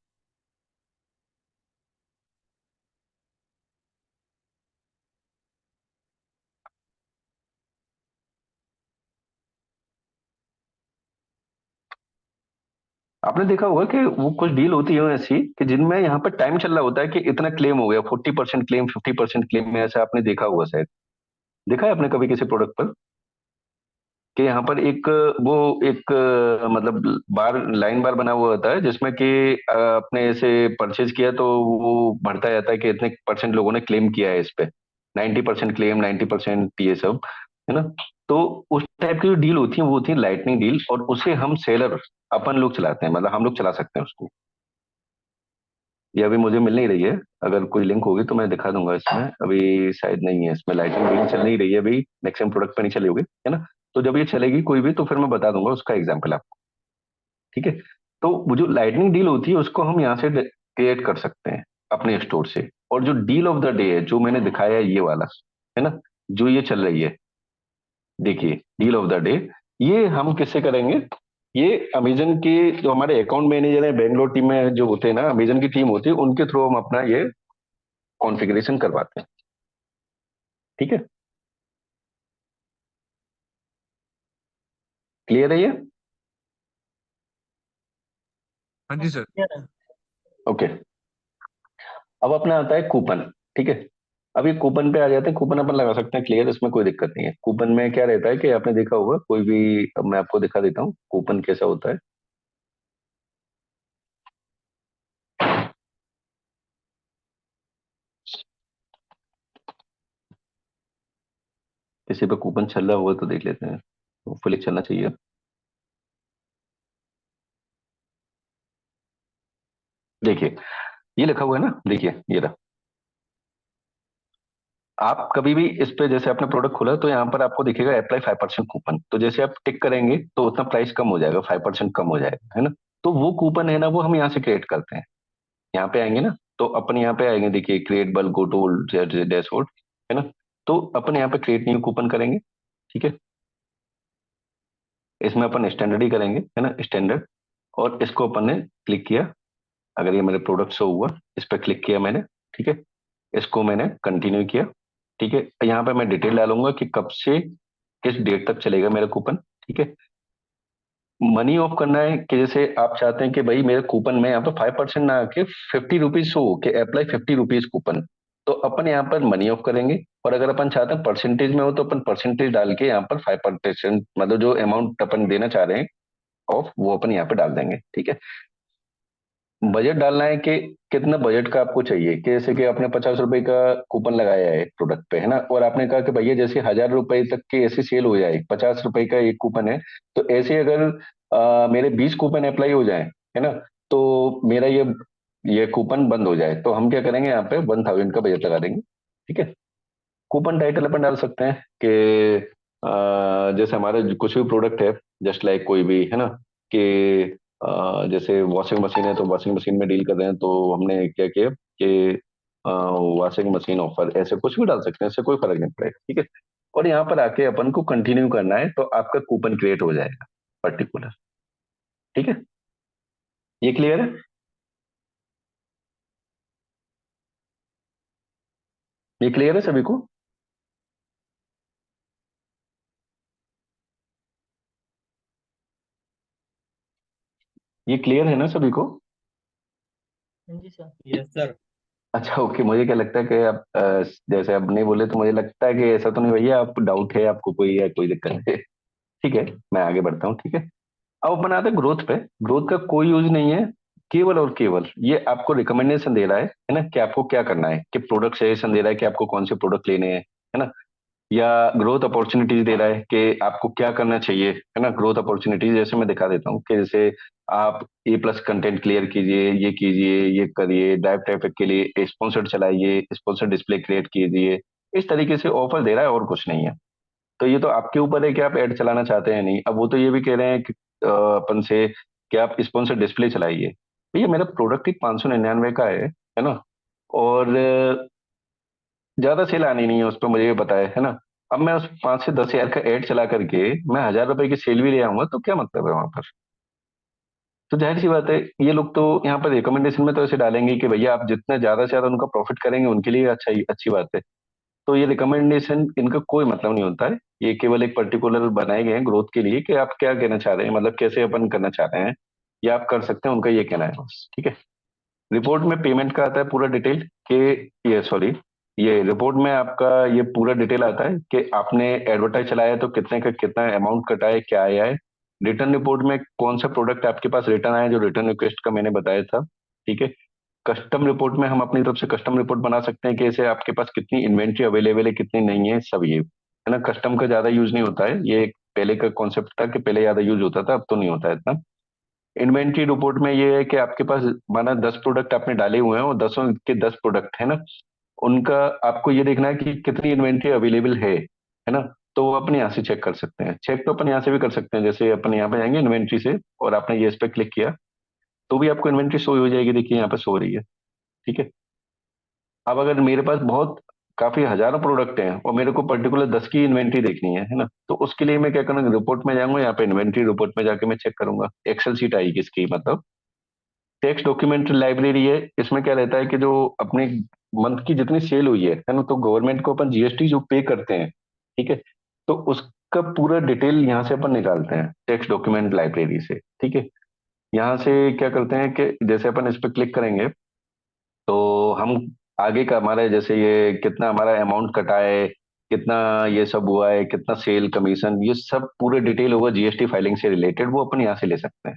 आपने देखा होगा कि वो कुछ डील होती है ऐसी कि जिनमें यहाँ पर टाइम चल रहा होता है कि इतना क्लेम हो गया, 40% क्लेम, 50% क्लेम में, ऐसा आपने देखा होगा शायद। देखा है आपने कभी किसी प्रोडक्ट पर कि यहाँ पर एक, वो एक मतलब बार, लाइन बार बना हुआ होता है जिसमें कि आपने ऐसे परचेज किया तो वो बढ़ता जाता है कि इतने परसेंट लोगों ने क्लेम किया है इस पे, 90% क्लेम, 90% ये सब, है ना। तो उस टाइप की जो डील होती है वो होती है लाइटनिंग डील, और उसे हम सेलर, अपन लोग चलाते हैं, मतलब हम लोग चला सकते हैं उसको। ये अभी मुझे मिल नहीं रही है, अगर कोई लिंक होगी तो मैं दिखा दूंगा। इसमें अभी शायद नहीं है, इसमें लाइटिंग डील चल नहीं रही है अभी, मैक्सिमम प्रोडक्ट पे नहीं चली होगी, है ना। तो जब ये चलेगी कोई भी तो फिर मैं बता दूंगा उसका एग्जाम्पल आपको। ठीक है। तो वो जो लाइटनिंग डील होती है उसको हम यहाँ से क्रिएट कर सकते हैं अपने स्टोर से। और जो डील ऑफ द डे है जो मैंने दिखाया है ये वाला, है ना, जो ये चल रही है, देखिए, डील ऑफ द डे, ये हम किससे करेंगे? ये अमेजन के जो हमारे अकाउंट मैनेजर है बेंगलोर टीम में जो होते हैं ना, अमेजन की टीम होती है, उनके थ्रू हम अपना ये कॉन्फ़िगरेशन करवाते हैं। ठीक है। क्लियर है ये? हाँ हाँ जी सर, सर। क्लियर है। ओके। अब अपना आता है कूपन। ठीक है। अभी कूपन पे आ जाते हैं, कूपन अपन लगा सकते हैं, क्लियर, इसमें कोई दिक्कत नहीं है। कूपन में क्या रहता है कि आपने देखा होगा कोई भी, अब मैं आपको दिखा देता हूँ कूपन कैसा होता है। किसी पे कूपन चल रहा होगा तो देख लेते हैं, होपफुली चलना चाहिए। देखिए, ये लिखा हुआ है ना, देखिए ये रहा। आप कभी भी इस पे, जैसे आपने प्रोडक्ट खोला तो यहाँ पर आपको दिखेगा अप्लाई 5% कूपन, तो जैसे आप टिक करेंगे तो उतना प्राइस कम हो जाएगा, 5% कम हो जाएगा, है ना। तो वो कूपन है ना, वो हम यहाँ से क्रिएट करते हैं। यहाँ पे आएंगे ना, तो अपन यहाँ पे आएंगे, देखिए create bulk, go to dashboard, है ना। तो अपन यहाँ पे क्रिएट न्यू कूपन करेंगे। ठीक है। इसमें अपन स्टैंडर्ड ही करेंगे, है ना, स्टैंडर्ड। और इसको अपन ने क्लिक किया, अगर ये मेरे प्रोडक्ट शो हुआ, इस पर क्लिक किया मैंने। ठीक है। इसको मैंने कंटिन्यू किया। ठीक है। यहाँ पे मैं डिटेल डालूंगा कि कब से किस डेट तक चलेगा मेरा कूपन। ठीक है। मनी ऑफ करना है कि जैसे आप चाहते हैं कि भाई मेरे कूपन में यहाँ पर 5% ना आके 50 रुपीज शो हो, कि अप्लाई 50 रुपीज कूपन, तो अपन यहाँ पर मनी ऑफ करेंगे। और अगर अपन चाहते हैं परसेंटेज में हो तो अपन परसेंटेज डाल के यहाँ पर 5%, मतलब जो अमाउंट अपन देना चाह रहे हैं ऑफ, वो अपन यहाँ पे डाल देंगे। ठीक है। बजट डालना है कि कितना बजट का आपको चाहिए, कि जैसे कि आपने 50 रुपए का कूपन लगाया है प्रोडक्ट पे, है ना, और आपने कहा कि भैया जैसे 1000 रुपए तक की ऐसी सेल हो जाए, 50 रुपए का एक कूपन है, तो ऐसे अगर मेरे 20 कूपन अप्लाई हो जाए, है ना, तो मेरा ये ये कूपन बंद हो जाए तो हम क्या करेंगे, यहाँ पे 1000 का बजट लगा देंगे। ठीक है। कूपन टाइटल अपन डाल सकते हैं कि जैसे हमारे जो कुछ भी प्रोडक्ट है, जस्ट लाइक कोई भी है ना, कि जैसे वॉशिंग मशीन है तो वॉशिंग मशीन में डील कर रहे हैं तो हमने क्या किया कि वॉशिंग मशीन ऑफर, ऐसे कुछ भी डाल सकते हैं, इससे कोई फर्क नहीं पड़ेगा। ठीक है। और यहाँ पर आके अपन को कंटिन्यू करना है तो आपका कूपन क्रिएट हो जाएगा पर्टिकुलर। ठीक है। ये क्लियर है? ये क्लियर है सभी को? ये क्लियर है ना सभी को? हाँ जी सर। Yes sir. अच्छा ओके, मुझे क्या लगता है कि आप जैसे आप नहीं बोले तो मुझे लगता है कि ऐसा तो नहीं भैया, आप डाउट है आपको कोई, या कोई दिक्कत है? ठीक है, मैं आगे बढ़ता हूँ। ठीक है। अब अपन आते हैं ग्रोथ पे। ग्रोथ का कोई यूज नहीं है, केवल और केवल ये आपको रिकमेंडेशन दे रहा है ना, कि आपको क्या करना है, कि प्रोडक्ट सजेशन दे रहा है कि आपको कौन से प्रोडक्ट लेने हैं, है ना, या ग्रोथ अपॉर्चुनिटीज दे रहा है कि आपको क्या करना चाहिए, है ना। ग्रोथ अपॉर्चुनिटीज जैसे मैं दिखा देता हूँ कि जैसे आप A+ कंटेंट क्लियर कीजिए, ये कीजिए, ये करिए, ड्राइव ट्रैफिक के लिए स्पॉन्सर्ड चलाइए, स्पॉन्सर्ड डिस्प्ले क्रिएट कीजिए। इस तरीके से ऑफर दे रहा है और कुछ नहीं है। तो ये तो आपके ऊपर है कि आप ऐड चलाना चाहते हैं नहीं। अब वो तो ये भी कह रहे हैं कि अपन से कि आप स्पॉन्सर्ड डिस्प्ले चलाइए। भैया मेरा प्रोडक्ट ही 599 का है ना, और ज्यादा सेल आनी नहीं है उस पर, मुझे ये पता है ना। अब मैं उस 5 से 10 हजार का एड चला करके मैं 1000 रुपए की सेल भी ले आऊंगा तो क्या मतलब है वहां पर? तो जाहिर सी बात है, ये लोग तो यहाँ पर रिकमेंडेशन में तो ऐसे डालेंगे कि भैया आप जितना ज्यादा से ज्यादा उनका प्रॉफिट करेंगे उनके लिए अच्छा ही अच्छी बात है। तो ये रिकमेंडेशन इनका कोई मतलब नहीं होता है। ये केवल एक पर्टिकुलर बनाए गए हैं ग्रोथ के लिए कि आप क्या कहना चाह रहे हैं, मतलब कैसे अपन करना चाह रहे हैं, या आप कर सकते हैं, उनका ये कहना है बस। ठीक है। रिपोर्ट में पेमेंट का आता है पूरा डिटेल कि ये सॉरी, ये रिपोर्ट में आपका ये पूरा डिटेल आता है कि आपने एडवर्टाइज चलाया तो कितने का कितना अमाउंट कटा है, क्या आया है। रिटर्न रिपोर्ट में कौन सा प्रोडक्ट आपके पास रिटर्न आया, जो रिटर्न रिक्वेस्ट का मैंने बताया था। ठीक है। कस्टम रिपोर्ट में हम अपनी तरफ से कस्टम रिपोर्ट बना सकते हैं कि ऐसे आपके पास कितनी इन्वेंट्री अवेलेबल है, कितनी नहीं है, सब ये है ना। कस्टम का ज्यादा यूज नहीं होता है, ये एक पहले का कॉन्सेप्ट था कि पहले ज्यादा यूज होता था, अब तो नहीं होता है इतना। इन्वेंट्री रिपोर्ट में ये है कि आपके पास माना 10 प्रोडक्ट आपने डाले हुए हैं और 10 के 10 प्रोडक्ट है ना, उनका आपको ये देखना है कि कितनी इन्वेंट्री अवेलेबल है ना। तो वो अपन यहाँ से चेक कर सकते हैं। चेक तो अपन यहाँ से भी कर सकते हैं, जैसे अपन यहाँ पे जाएंगे इन्वेंट्री से और आपने ये इस पे क्लिक किया तो भी आपको इन्वेंट्री शो हो जाएगी। देखिए यहाँ पे शो हो रही है। ठीक है। अब अगर मेरे पास बहुत काफी हजारों प्रोडक्ट हैं और मेरे को पर्टिकुलर 10 की इन्वेंट्री देखनी है ना, तो उसके लिए मैं क्या करूंगा, रिपोर्ट में जाऊंगा, यहाँ पे इन्वेंट्री रिपोर्ट में जाके मैं चेक करूंगा। एक्सेल शीट आएगी इसकी, मतलब टेक्स्ट डॉक्यूमेंट लाइब्रेरी है। इसमें क्या रहता है कि जो अपने मंथ की जितनी सेल हुई है ना, तो गवर्नमेंट को अपन जीएसटी जो पे करते हैं, ठीक है, तो उसका पूरा डिटेल यहाँ से अपन निकालते हैं टेक्स्ट डॉक्यूमेंट लाइब्रेरी से। ठीक है। यहाँ से क्या करते हैं कि जैसे अपन इस पर क्लिक करेंगे तो हम आगे का हमारा जैसे ये कितना हमारा अमाउंट कटा है, कितना ये सब हुआ है, कितना सेल कमीशन, ये सब पूरे डिटेल होगा जीएसटी फाइलिंग से रिलेटेड, वो अपन यहाँ से ले सकते हैं।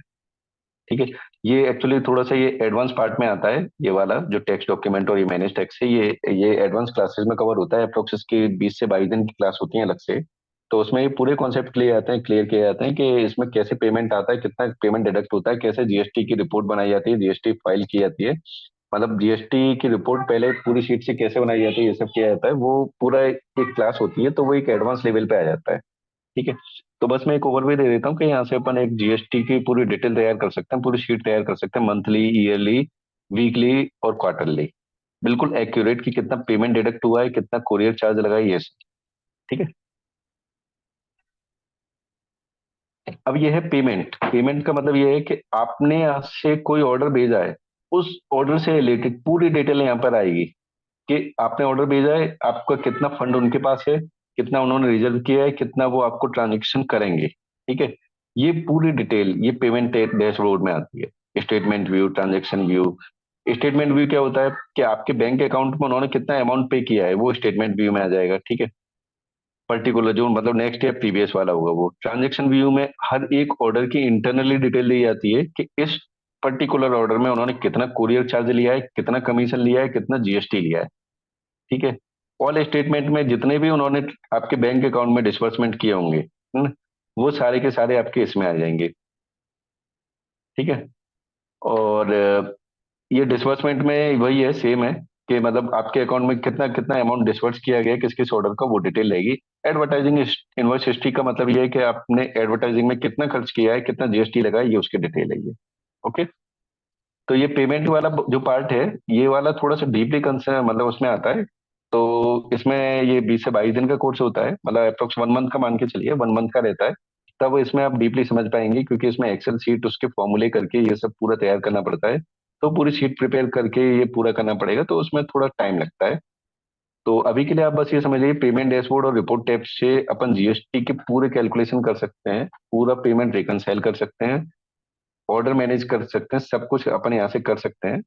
ठीक है। ये एक्चुअली थोड़ा सा ये एडवांस पार्ट में आता है, ये वाला जो टेक्स्ट डॉक्यूमेंट और ये मैनेज टैक्स है, ये एडवांस क्लासेस में कवर होता है। अप्रोक्स इसकी 20 से 22 दिन की क्लास होती है अलग से। तो उसमें ये पूरे कॉन्सेप्ट क्लियर किए जाते हैं कि इसमें कैसे पेमेंट आता है, कितना पेमेंट डिडक्ट होता है, कैसे जीएसटी की रिपोर्ट बनाई जाती है, जीएसटी फाइल की जाती है, मतलब जीएसटी की रिपोर्ट पहले पूरी शीट से कैसे बनाई जाती है, ये सब किया जाता है। वो पूरा एक क्लास होती है, तो वो एक एडवांस लेवल पे आ जाता है। ठीक है। तो बस मैं एक ओवरव्यू दे देता हूँ कि यहाँ से अपन एक जीएसटी की पूरी डिटेल तैयार कर सकते हैं, पूरी शीट तैयार कर सकते हैं, मंथली, ईयरली, वीकली और क्वार्टरली, बिल्कुल एक्यूरेट कि कितना पेमेंट डिडक्ट हुआ है, कितना कोरियर चार्ज लगा है, ये सब। ठीक है। अब ये है पेमेंट। पेमेंट का मतलब ये है कि आपने यहाँ से कोई ऑर्डर भेजा है, उस ऑर्डर से रिलेटेड पूरी डिटेल यहाँ पर आएगी कि आपने ऑर्डर भेजा है, आपका कितना फंड उनके पास है, कितना उन्होंने रिजर्व किया है, कितना वो आपको ट्रांजेक्शन करेंगे। ठीक है। ये पूरी डिटेल ये पेमेंट डैशबोर्ड में आती है। Statement view, transaction view. Statement view क्या होता है कि आपके बैंक अकाउंट में उन्होंने कितना अमाउंट पे किया है, वो स्टेटमेंट व्यू में आ जाएगा। ठीक है। पर्टिकुलर जो मतलब नेक्स्ट या प्रीवियस वाला होगा वो। ट्रांजेक्शन व्यू में हर एक ऑर्डर की इंटरनली डिटेल दी जाती है कि इस पर्टिकुलर ऑर्डर में उन्होंने कितना कुरियर चार्ज लिया है, कितना कमीशन लिया है, कितना जीएसटी लिया है। ठीक है। ऑल स्टेटमेंट में जितने भी उन्होंने आपके बैंक अकाउंट में डिस्बर्समेंट किए होंगे, है ना, वो सारे के सारे आपके इसमें आ जाएंगे। ठीक है। और ये डिसबर्समेंट में वही है, सेम है कि मतलब आपके अकाउंट में कितना कितना अमाउंट डिसबर्स किया गया किस किस ऑर्डर का, वो डिटेल रहेगी। एडवर्टाइजिंग इनवॉइस हिस्ट्री का मतलब ये है कि आपने एडवर्टाइजिंग में कितना खर्च किया है, कितना जीएसटी लगा है, ये उसकी डिटेल है ये। ओके। तो ये पेमेंट वाला जो पार्ट है, ये वाला थोड़ा सा डीपली कंसर्न मतलब उसमें आता है। तो इसमें ये 20 से 22 दिन का कोर्स होता है, मतलब अप्रोक्स 1 मंथ का मान के चलिए, 1 मंथ का रहता है। तब इसमें आप डीपली समझ पाएंगे, क्योंकि इसमें एक्सेल सीट उसके फॉर्मूले करके ये सब पूरा तैयार करना पड़ता है। तो पूरी शीट प्रिपेयर करके ये पूरा करना पड़ेगा, तो उसमें थोड़ा टाइम लगता है। तो अभी के लिए आप बस ये समझिए, पेमेंट डैशबोर्ड और रिपोर्ट टैब से अपन जीएसटी के पूरे कैलकुलेशन कर सकते हैं, पूरा पेमेंट रिकनसाइल कर सकते हैं, ऑर्डर मैनेज कर सकते हैं, सब कुछ अपन यहाँ से कर सकते हैं।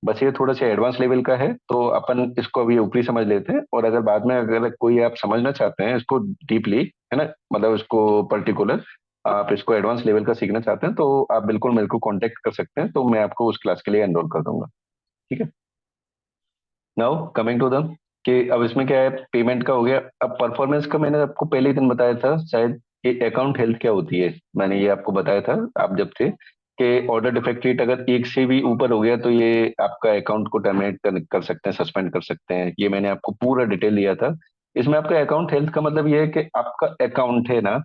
बस ये थोड़ा सा एडवांस लेवल का है, तो अपन इसको अभी ऊपरी समझ लेते हैं, और अगर बाद में अगर कोई आप समझना चाहते हैं इसको डीपली, है ना, मतलब इसको पर्टिकुलर आप इसको एडवांस लेवल का सीखना चाहते हैं, तो आप बिल्कुल मेरे को कांटेक्ट कर सकते हैं, तो मैं आपको उस क्लास के लिए एनरोल कर दूंगा। ठीक है। नाउ कमिंग टू द, कि अब इसमें क्या है, पेमेंट का हो गया। अब परफॉर्मेंस का मैंने आपको पहले ही दिन बताया था शायद, कि अकाउंट हेल्थ क्या होती है, मैंने ये आपको बताया था आप जब थे, कि ऑर्डर डिफेक्ट रेट अगर 1 से भी ऊपर हो गया तो ये आपका अकाउंट को टर्मिनेट कर सकते हैं, सस्पेंड कर सकते हैं। ये मैंने आपको पूरा डिटेल दिया था। इसमें आपका अकाउंट हेल्थ का मतलब ये है कि आपका अकाउंट है ना,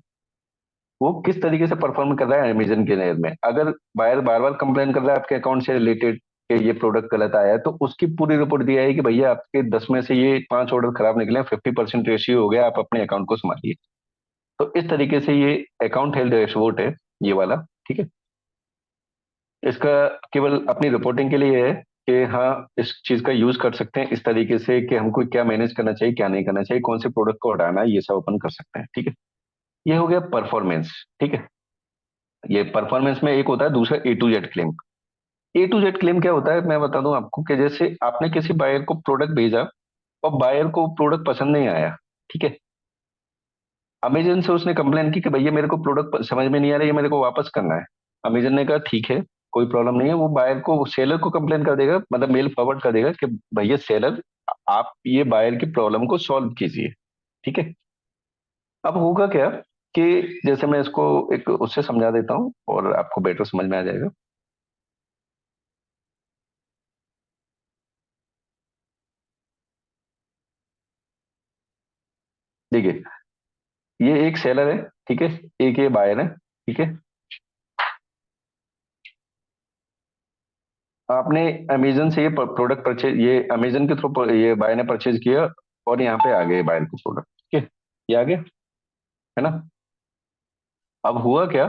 वो किस तरीके से परफॉर्म कर रहा है अमेजन के नजर में। अगर बायर बार बार कंप्लेन कर रहा है आपके अकाउंट से रिलेटेड कि ये प्रोडक्ट गलत आया है, तो उसकी पूरी रिपोर्ट दिया है कि भैया आपके 10 में से ये 5 ऑर्डर खराब निकले, 50% रेशियो हो गया, आप अपने अकाउंट को संभालिए। तो इस तरीके से ये अकाउंट हेल्थ डैशबोर्ड है, ये वाला। ठीक है। इसका केवल अपनी रिपोर्टिंग के लिए है कि हाँ, इस चीज का यूज कर सकते हैं इस तरीके से कि हमको क्या मैनेज करना चाहिए, क्या नहीं करना चाहिए, कौन से प्रोडक्ट को हटाना है, ये सब अपन कर सकते हैं। ठीक है। ये हो गया परफॉर्मेंस। ठीक है। ये परफॉर्मेंस में एक होता है दूसरा A to Z claim. A to Z claim क्या होता है, मैं बता दूं आपको, कि जैसे आपने किसी बायर को प्रोडक्ट भेजा और बायर को प्रोडक्ट पसंद नहीं आया। ठीक है। अमेजन से उसने कंप्लेन की कि भैया मेरे को प्रोडक्ट समझ में नहीं आ रहा, ये मेरे को वापस करना है। अमेजन ने कहा ठीक है, कोई प्रॉब्लम नहीं है। वो बायर को, सेलर को कंप्लेन कर देगा, मतलब मेल फॉरवर्ड कर देगा कि भैया सेलर, आप ये बायर की प्रॉब्लम को सॉल्व कीजिए। ठीक है। अब होगा क्या, कि जैसे मैं इसको एक उससे समझा देता हूँ और आपको बेटर समझ में आ जाएगा। देखिए, ये एक सेलर है, ठीक है, एक ये बायर है। ठीक है। आपने अमेजन से ये प्रोडक्ट परचेज, ये अमेजन के थ्रू ये बायर ने परचेज किया, और यहाँ पे आ गए बायर को प्रोडक्ट। ठीक है। ये आ गया, है ना। अब हुआ क्या,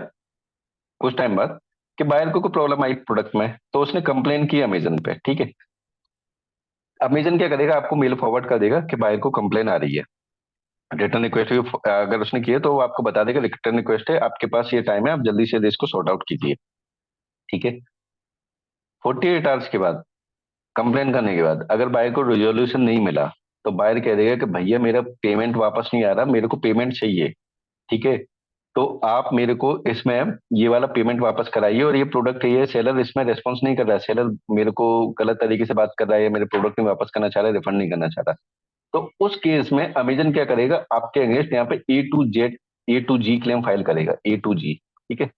कुछ टाइम बाद, कि बायर को कोई प्रॉब्लम आई प्रोडक्ट में, तो उसने कंप्लेन की अमेजन पे। ठीक है। अमेजन क्या करेगा, आपको मेल फॉरवर्ड कर देगा कि बायर को कंप्लेन आ रही है, रिटर्न रिक्वेस्ट अगर उसने किया तो वो आपको बता देगा रिटर्न रिक्वेस्ट है, आपके पास ये टाइम है, आप जल्दी से इसको सॉर्ट आउट कीजिए। ठीक है। 48 आवर्स के बाद, कंप्लेन करने के बाद, अगर बायर को रिजोल्यूशन नहीं मिला, तो बायर कह देगा कि भैया मेरा पेमेंट वापस नहीं आ रहा, मेरे को पेमेंट चाहिए। ठीक है। तो आप मेरे को इसमें ये वाला पेमेंट वापस कराइए, और ये प्रोडक्ट, ये सेलर इसमें रेस्पॉन्स नहीं कर रहा है, सेलर मेरे को गलत तरीके से बात कर रहा है, या मेरे प्रोडक्ट नहीं वापस करना चाह रहा है, रिफंड नहीं करना चाह रहा। तो उस केस में अमेजन क्या करेगा, आपके अगेंस्ट यहाँ पे A to Z, A to G claim file करेगा, A to G। ठीक है।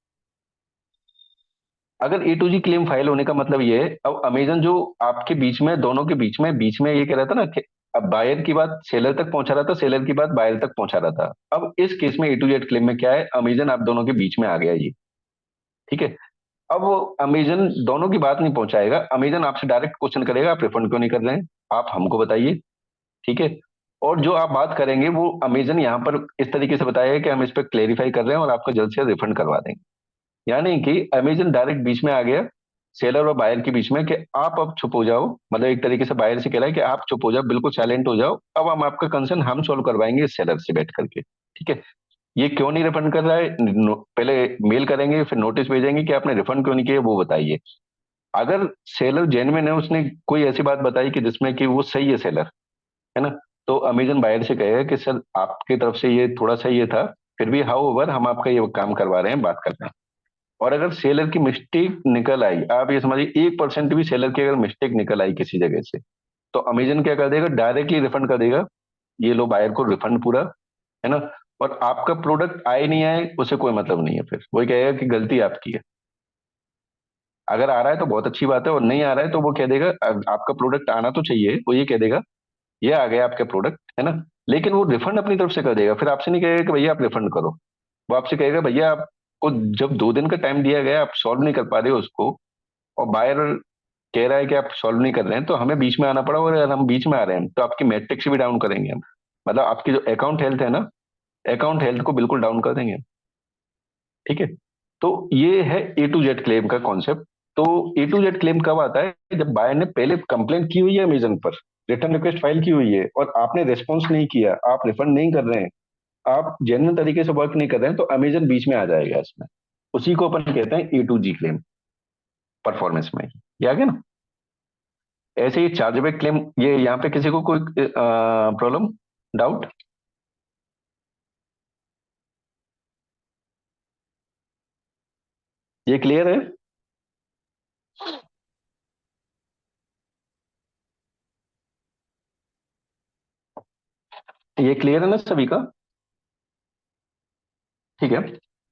अगर A to G claim file होने का मतलब ये है, अब अमेजन जो आपके बीच में, दोनों के बीच में ये कह रहा था ना कि अब बायर की बात सेलर तक पहुंचा रहा था, सेलर की बात बायर तक पहुंचा रहा था। अब इस केस में A to Z क्लेम में क्या है, अमेजन आप दोनों के बीच में आ गया ये। ठीक है। अब वो अमेजन दोनों की बात नहीं पहुंचाएगा, अमेजन आपसे डायरेक्ट क्वेश्चन करेगा, आप रिफंड क्यों नहीं कर रहे हैं, आप हमको बताइए। ठीक है। और जो आप बात करेंगे वो अमेजन यहाँ पर इस तरीके से बताएगा कि हम इस पर क्लेरिफाई कर रहे हैं और आपको जल्द से जल्द रिफंड करवा देंगे। यानी कि अमेजन डायरेक्ट बीच में आ गया, सेलर और बायर के बीच में, कि आप अब चुप हो जाओ, मतलब एक तरीके से बायर से कह रहा है कि आप चुप हो जाओ, बिल्कुल साइलेंट हो जाओ, अब हम आपका कंसर्न हम सॉल्व करवाएंगे इस सेलर से बैठ करके। ठीक है। ये क्यों नहीं रिफंड कर रहा है, पहले मेल करेंगे, फिर नोटिस भेजेंगे कि आपने रिफंड क्यों नहीं किया, वो बताइए। अगर सेलर जेन्युइन है, उसने कोई ऐसी बात बताई कि जिसमें कि वो सही है सेलर, है ना, तो अमेजन बायर से कहेगा कि सर आपकी तरफ से ये थोड़ा सा ये था, फिर भी हाउ ओवर हम आपका ये काम करवा रहे हैं, बात कर रहे हैं। और अगर सेलर की मिस्टेक निकल आई, आप ये समझिए 1% भी सेलर की अगर मिस्टेक निकल आई किसी जगह से, तो अमेजन क्या कर देगा, डायरेक्टली रिफंड कर देगा, ये लो बायर को रिफंड पूरा, है ना। और आपका प्रोडक्ट आए नहीं आए उससे कोई मतलब नहीं है, फिर वही कहेगा कि गलती आपकी है। अगर आ रहा है तो बहुत अच्छी बात है, और नहीं आ रहा है तो वो कह देगा आपका प्रोडक्ट आना तो चाहिए, वो ये कह देगा ये आ गया आपका प्रोडक्ट, है ना। लेकिन वो रिफंड अपनी तरफ से कर देगा, फिर आपसे नहीं कहेगा कि भैया आप रिफंड करो। वो आपसे कहेगा भैया आपको जब 2 दिन का टाइम दिया गया, आप सॉल्व नहीं कर पा रहे हो उसको, और बायर कह रहा है कि आप सॉल्व नहीं कर रहे हैं, तो हमें बीच में आना पड़ा, और अगर हम बीच में आ रहे हैं तो आपकी मैट्रिक्स भी डाउन करेंगे हम। मतलब आपकी जो अकाउंट हेल्थ है ना, अकाउंट हेल्थ को बिल्कुल डाउन कर देंगे हम। ठीक है। तो ये है A to Z क्लेम का कॉन्सेप्ट। तो A to Z क्लेम कब आता है? जब बायर ने पहले कंप्लेंट की हुई है अमेजन पर, रिटर्न रिक्वेस्ट फाइल की हुई है, और आपने रिस्पॉन्स नहीं किया, आप रिफंड नहीं कर रहे हैं, आप जेन्युइन तरीके से वर्क नहीं कर रहे हैं, तो अमेजन बीच में आ जाएगा इसमें। उसी को अपन कहते हैं A to G claim performance में। ये आ गया ना। ऐसे ही चार्जबैक क्लेम, ये यहाँ पे किसी को कोई प्रॉब्लम, डाउट? ये क्लियर है? ये क्लियर है ना सभी का? ठीक है।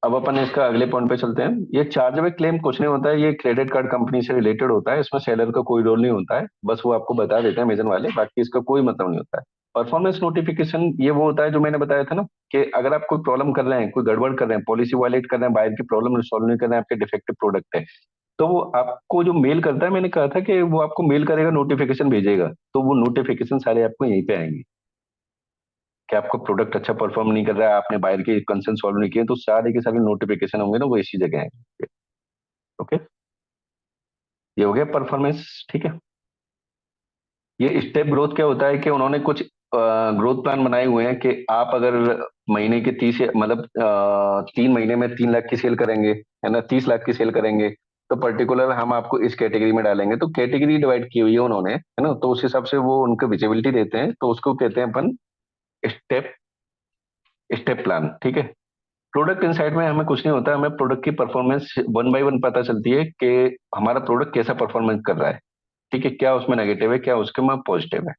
अब अपन इसका अगले पॉइंट पे चलते हैं। ये चार्जबैक क्लेम कुछ नहीं होता है, ये क्रेडिट कार्ड कंपनी से रिलेटेड होता है, इसमें सेलर का कोई रोल नहीं होता है, बस वो आपको बता देते हैं अमेजन वाले, बाकी इसका कोई मतलब नहीं होता है। परफॉर्मेंस नोटिफिकेशन ये वो होता है जो मैंने बताया था ना, कि अगर आप कोई प्रॉब्लम कर रहे हैं, कोई गड़बड़ कर रहे हैं, पॉलिसी वायलेट कर रहे हैं, बायर की प्रॉब्लम रिसॉल्व नहीं कर रहे हैं, आपके डिफेक्टिव प्रोडक्ट है, तो वो आपको जो मेल करता है, मैंने कहा था कि वो आपको मेल करेगा, नोटिफिकेशन भेजेगा, तो वो नोटिफिकेशन सारे आपको यहीं पे आएंगे कि आपका प्रोडक्ट अच्छा परफॉर्म नहीं कर रहा है, आपने बायर के कंसर्न सॉल्व नहीं किए, तो सारे के सारे नोटिफिकेशन होंगे ना, वो इसी जगह आएंगे। ओके। ये हो गया परफॉर्मेंस। ठीक है। ये स्टेप ग्रोथ क्या होता है कि उन्होंने कुछ ग्रोथ प्लान बनाए हुए हैं कि आप अगर महीने के 30, मतलब 3 महीने में 3 लाख की सेल करेंगे, है ना, 30 लाख की सेल करेंगे, तो पर्टिकुलर हम आपको इस कैटेगरी में डालेंगे, तो कैटेगरी डिवाइड की हुई है उन्होंने, है ना, तो उस हिसाब से वो उनको विजिबिलिटी देते हैं, तो उसको कहते हैं अपन स्टेप स्टेप प्लान। ठीक है। प्रोडक्ट इनसाइट में हमें कुछ नहीं होता, हमें प्रोडक्ट की परफॉर्मेंस 1 बाय 1 पता चलती है कि हमारा प्रोडक्ट कैसा परफॉर्मेंस कर रहा है। ठीक है, क्या उसमें नेगेटिव है, क्या उसके में पॉजिटिव है।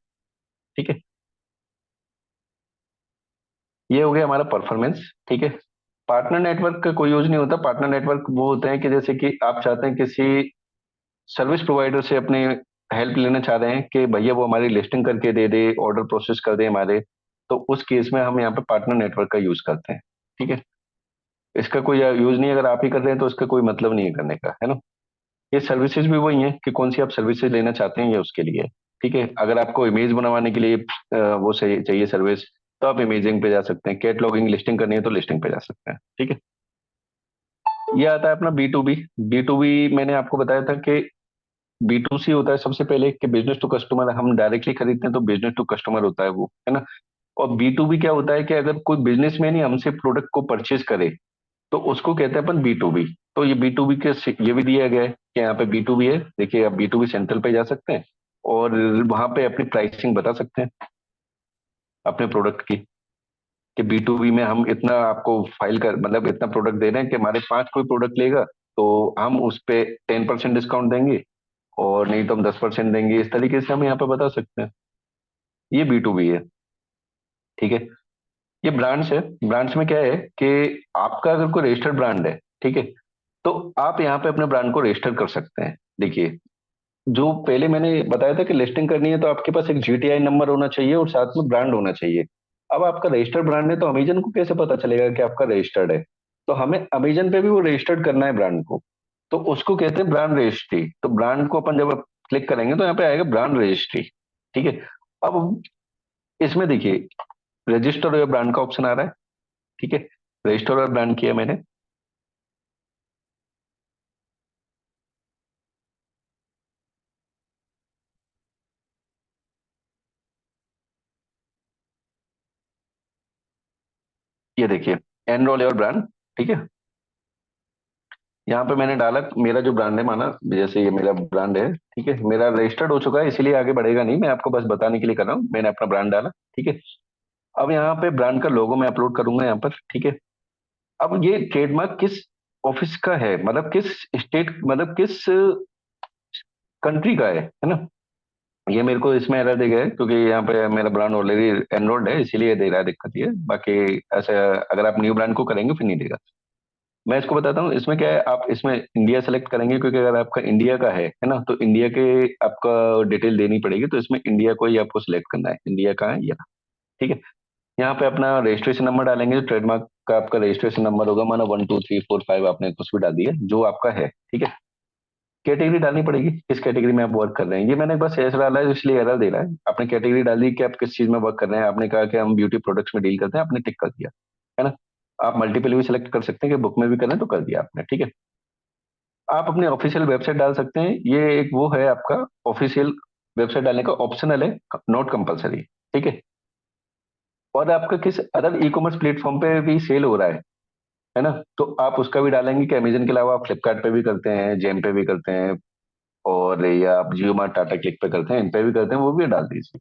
ठीक है। ये हो गया हमारा परफॉर्मेंस। ठीक है। पार्टनर नेटवर्क का कोई यूज नहीं होता। पार्टनर नेटवर्क वो होते हैं कि जैसे कि आप चाहते हैं किसी सर्विस प्रोवाइडर से अपने हेल्प लेना चाह रहे हैं कि भैया वो हमारी लिस्टिंग करके दे दे, ऑर्डर प्रोसेस कर दे हमारे, तो उस केस में हम यहाँ पे पार्टनर नेटवर्क का यूज करते हैं। ठीक है। इसका कोई यूज नहीं, अगर आप ही कर रहे हैं तो इसका कोई मतलब नहीं है करने का, है ना। ये सर्विसेज भी वही हैं कि कौन सी आप सर्विसेज लेना चाहते हैं, ये उसके लिए है। ठीक है। अगर आपको इमेज बनवाने के लिए वो सही चाहिए सर्विस, तो आप इमेजिंग पे जा सकते हैं, कैटलॉगिंग लिस्टिंग करनी है तो लिस्टिंग पे जा सकते हैं। ठीक है। ये आता है अपना B2B। B2B मैंने आपको बताया था कि B2C होता है सबसे पहले, कि बिजनेस टू कस्टमर, हम डायरेक्टली खरीदते हैं तो बिजनेस टू कस्टमर होता है वो, है ना। और B2B क्या होता है कि अगर कोई बिजनेसमैन ही हमसे प्रोडक्ट को परचेज करे, तो उसको कहते हैं अपन B2B। तो ये B2B के ये भी दिया गया है कि यहाँ पे B2B है, देखिए आप B2B सेंट्रल पे जा सकते हैं, और वहां पे अपनी प्राइसिंग बता सकते हैं अपने प्रोडक्ट की, कि B2B में हम इतना आपको फाइल कर, मतलब इतना प्रोडक्ट दे रहे हैं कि हमारे 5 कोई प्रोडक्ट लेगा तो हम उस पे 10% डिस्काउंट देंगे, और नहीं तो हम 10% देंगे, इस तरीके से हम यहाँ पे बता सकते हैं। ये B2B है। ठीक है। ये ब्रांड्स है। ब्रांड्स में क्या है कि आपका अगर कोई रजिस्टर्ड ब्रांड है, ठीक है, तो आप यहाँ पे अपने ब्रांड को रजिस्टर कर सकते हैं। देखिए, जो पहले मैंने बताया था कि लिस्टिंग करनी है तो आपके पास एक GTI नंबर होना चाहिए और साथ में ब्रांड होना चाहिए। अब आपका रजिस्टर्ड ब्रांड है तो अमेजन को कैसे पता चलेगा कि आपका रजिस्टर्ड है? तो हमें अमेजन पे भी वो रजिस्टर्ड करना है ब्रांड को, तो उसको कहते हैं ब्रांड रजिस्ट्री। तो ब्रांड को अपन जब क्लिक करेंगे तो यहाँ पे आएगा ब्रांड रजिस्ट्री। ठीक है। अब इसमें देखिए, रजिस्टर और ब्रांड का ऑप्शन आ रहा है। ठीक है। रजिस्टर और ब्रांड किया मैंने। ये देखिए, एनरोल योर ब्रांड। ठीक है। यहाँ पे मैंने डाला मेरा जो ब्रांड है, माना जैसे ये मेरा ब्रांड है, ठीक है, मेरा रजिस्टर्ड हो चुका है, इसीलिए आगे बढ़ेगा नहीं, मैं आपको बस बताने के लिए कर रहा हूँ, मैंने अपना ब्रांड डाला। ठीक है। अब यहाँ पे ब्रांड का लोगो मैं अपलोड करूंगा यहाँ पर। ठीक है। अब ये ट्रेडमार्क किस ऑफिस का है, मतलब किस स्टेट, मतलब किस कंट्री का है ना। ये मेरे को इसमें एरर दे गया है क्योंकि यहाँ पे मेरा ब्रांड ऑलरेडी एनरोल्ड है, इसीलिए दे रहा है, दिक्कत ये। बाकी ऐसे अगर आप न्यू ब्रांड को करेंगे फिर नहीं देगा। मैं इसको बताता हूँ, इसमें क्या है, आप इसमें इंडिया सेलेक्ट करेंगे क्योंकि अगर आपका इंडिया का है ना, तो इंडिया के आपका डिटेल देनी पड़ेगी, तो इसमें इंडिया को ही आपको सिलेक्ट करना है, इंडिया का है या, ठीक है। यहाँ पे अपना रजिस्ट्रेशन नंबर डालेंगे, जो ट्रेडमार्क का आपका रजिस्ट्रेशन नंबर होगा, माना 1 2 3 4 5 आपने कुछ भी डाल दिया जो आपका है, ठीक है। कैटेगरी डालनी पड़ेगी, किस कैटेगरी में आप वर्क कर रहे हैं, ये मैंने बस ऐसा डाला है इसलिए एरर दे रहा है। आपने कैटेगरी डाल दी कि आप किस चीज में वर्क कर रहे हैं, आपने कहा कि हम ब्यूटी प्रोडक्ट्स में डील करते हैं, आपने टिक कर दिया, है ना। आप मल्टीपल भी सिलेक्ट कर सकते हैं कि बुक में भी करें, तो कर दिया आपने, ठीक है। आप अपनी ऑफिशियल वेबसाइट डाल सकते हैं, ये एक वो है आपका ऑफिशियल वेबसाइट डालने का, ऑप्शनल है, नॉट कंपलसरी, ठीक है। और आपका किस अदर ई कॉमर्स प्लेटफॉर्म पे भी सेल हो रहा है ना, तो आप उसका भी डालेंगे कि अमेजन के अलावा आप फ्लिपकार्ट पे भी करते हैं, जेम पे भी करते हैं, और या आप जियो मार्ट टाटा क्लिक पे करते हैं, इन पे भी करते हैं, वो भी डाल दीजिए।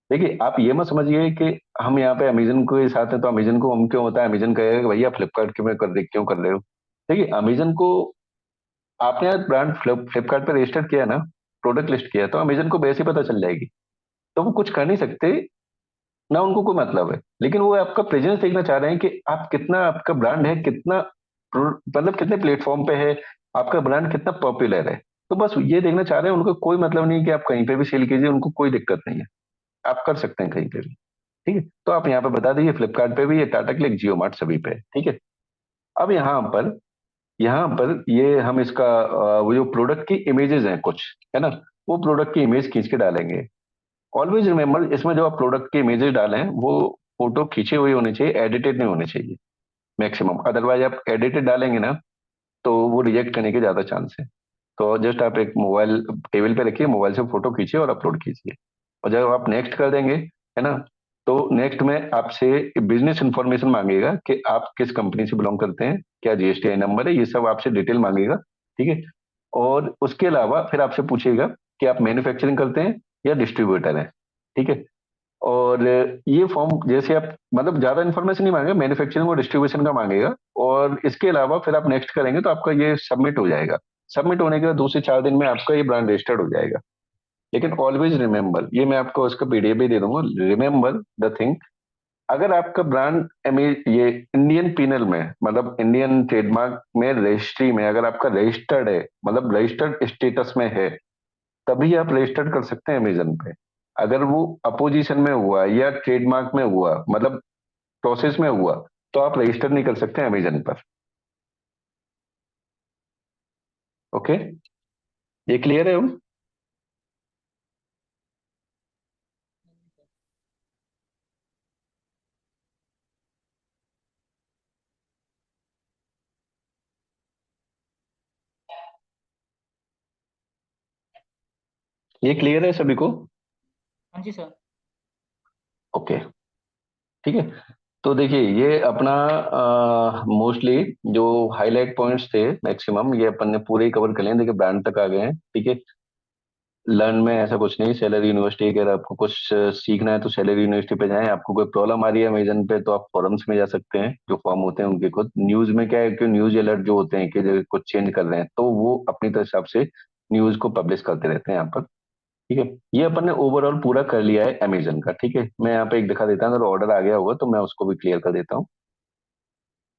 देखिए, आप ये मत समझिए कि हम यहाँ पे अमेजन के साथ हैं तो अमेजन को हम क्यों होता है, अमेजन कहेगा कि भैया फ्लिपकार्ट के में कर रहे क्यों कर रहे हो। देखिए, अमेजन को आपने ब्रांड फ्लिपकार्ट पे रजिस्टर किया है ना, प्रोडक्ट लिस्ट किया है, तो अमेजन को वैसे ही पता चल जाएगी, तो वो कुछ कर नहीं सकते ना, उनको कोई मतलब है, लेकिन वो आपका प्रेजेंस देखना चाह रहे हैं कि आप कितना, आपका ब्रांड है कितना, मतलब कितने प्लेटफॉर्म पे है, आपका ब्रांड कितना पॉपुलर है। तो बस ये देखना चाह रहे हैं, उनको कोई मतलब नहीं कि आप कहीं पे भी सेल कीजिए, उनको कोई दिक्कत नहीं है, आप कर सकते हैं कहीं पे भी, ठीक है। तो आप यहाँ पे बता दीजिए फ्लिपकार्ट पे भी है, टाटा क्लिक, जियो मार्ट सभी पे है, ठीक है। अब यहाँ पर ये हम इसका वो जो प्रोडक्ट की इमेजेस हैं कुछ, है ना, वो प्रोडक्ट की इमेज खींच के डालेंगे। ऑलवेज रिमेम्बर, इसमें जो आप प्रोडक्ट की इमेजेस डालें वो फोटो खींची हुई होनी चाहिए, एडिटेड नहीं होनी चाहिए मैक्सिमम, अदरवाइज आप एडिटेड डालेंगे ना तो वो रिजेक्ट करने के ज्यादा चांस है। तो जस्ट आप एक मोबाइल टेबल पे रखिए, मोबाइल से फोटो खींचिए और अपलोड कीजिए, और जब आप नेक्स्ट कर देंगे, है ना, तो नेक्स्ट में आपसे बिजनेस इंफॉर्मेशन मांगेगा कि आप किस कंपनी से बिलोंग करते हैं, क्या जीएसटी नंबर है, ये सब आपसे डिटेल मांगेगा, ठीक है। और उसके अलावा फिर आपसे पूछेगा कि आप मैन्युफैक्चरिंग करते हैं या डिस्ट्रीब्यूटर हैं, ठीक है। और ये फॉर्म जैसे आप, मतलब ज्यादा इन्फॉर्मेशन नहीं मांगेगा, मैन्युफैक्चरिंग और डिस्ट्रीब्यूशन का मांगेगा, और इसके अलावा फिर आप नेक्स्ट करेंगे तो आपका ये सबमिट हो जाएगा। सबमिट होने के बाद 2 से 4 दिन में आपका ये ब्रांड रजिस्टर्ड हो जाएगा। लेकिन ऑलवेज रिमेंबर, ये मैं आपको उसका पीडीएफ भी दे दूंगा, रिमेंबर द थिंग, अगर आपका ब्रांड ये इंडियन पीनल में, मतलब इंडियन ट्रेडमार्क में रजिस्ट्री में अगर आपका रजिस्टर्ड है, मतलब रजिस्टर्ड स्टेटस में है, तभी आप रजिस्टर्ड कर सकते हैं अमेजन पे। अगर वो अपोजिशन में हुआ या ट्रेडमार्क में हुआ, मतलब प्रोसेस में हुआ, तो आप रजिस्टर नहीं कर सकते अमेजन पर। ओके, ये क्लियर है हम? ये क्लियर है सभी को? हाँ जी सर। ओके, ठीक है। तो देखिए, ये अपना मोस्टली जो हाईलाइट पॉइंट्स थे मैक्सिमम, ये अपन ने पूरे ही कवर कर लिए। देखिए, ब्रांड तक आ गए हैं, ठीक है। लर्न में ऐसा कुछ नहीं, सैलरी यूनिवर्सिटी, अगर आपको कुछ सीखना है तो सैलरी यूनिवर्सिटी पे जाएं। आपको कोई प्रॉब्लम आ रही है अमेजन पे तो आप फॉरम्स में जा सकते हैं, जो फॉर्म होते हैं उनके खुद। न्यूज में क्या है कि न्यूज अलर्ट जो होते हैं कि जो कुछ चेंज कर रहे हैं, तो वो अपनी तरह हिसाब से न्यूज को पब्लिश करते रहते हैं यहाँ पर, ठीक है। ये अपन ने ओवरऑल पूरा कर लिया है अमेजन का, ठीक है। मैं यहाँ पे एक दिखा देता हूँ, अगर ऑर्डर आ गया होगा तो मैं उसको भी क्लियर कर देता हूँ।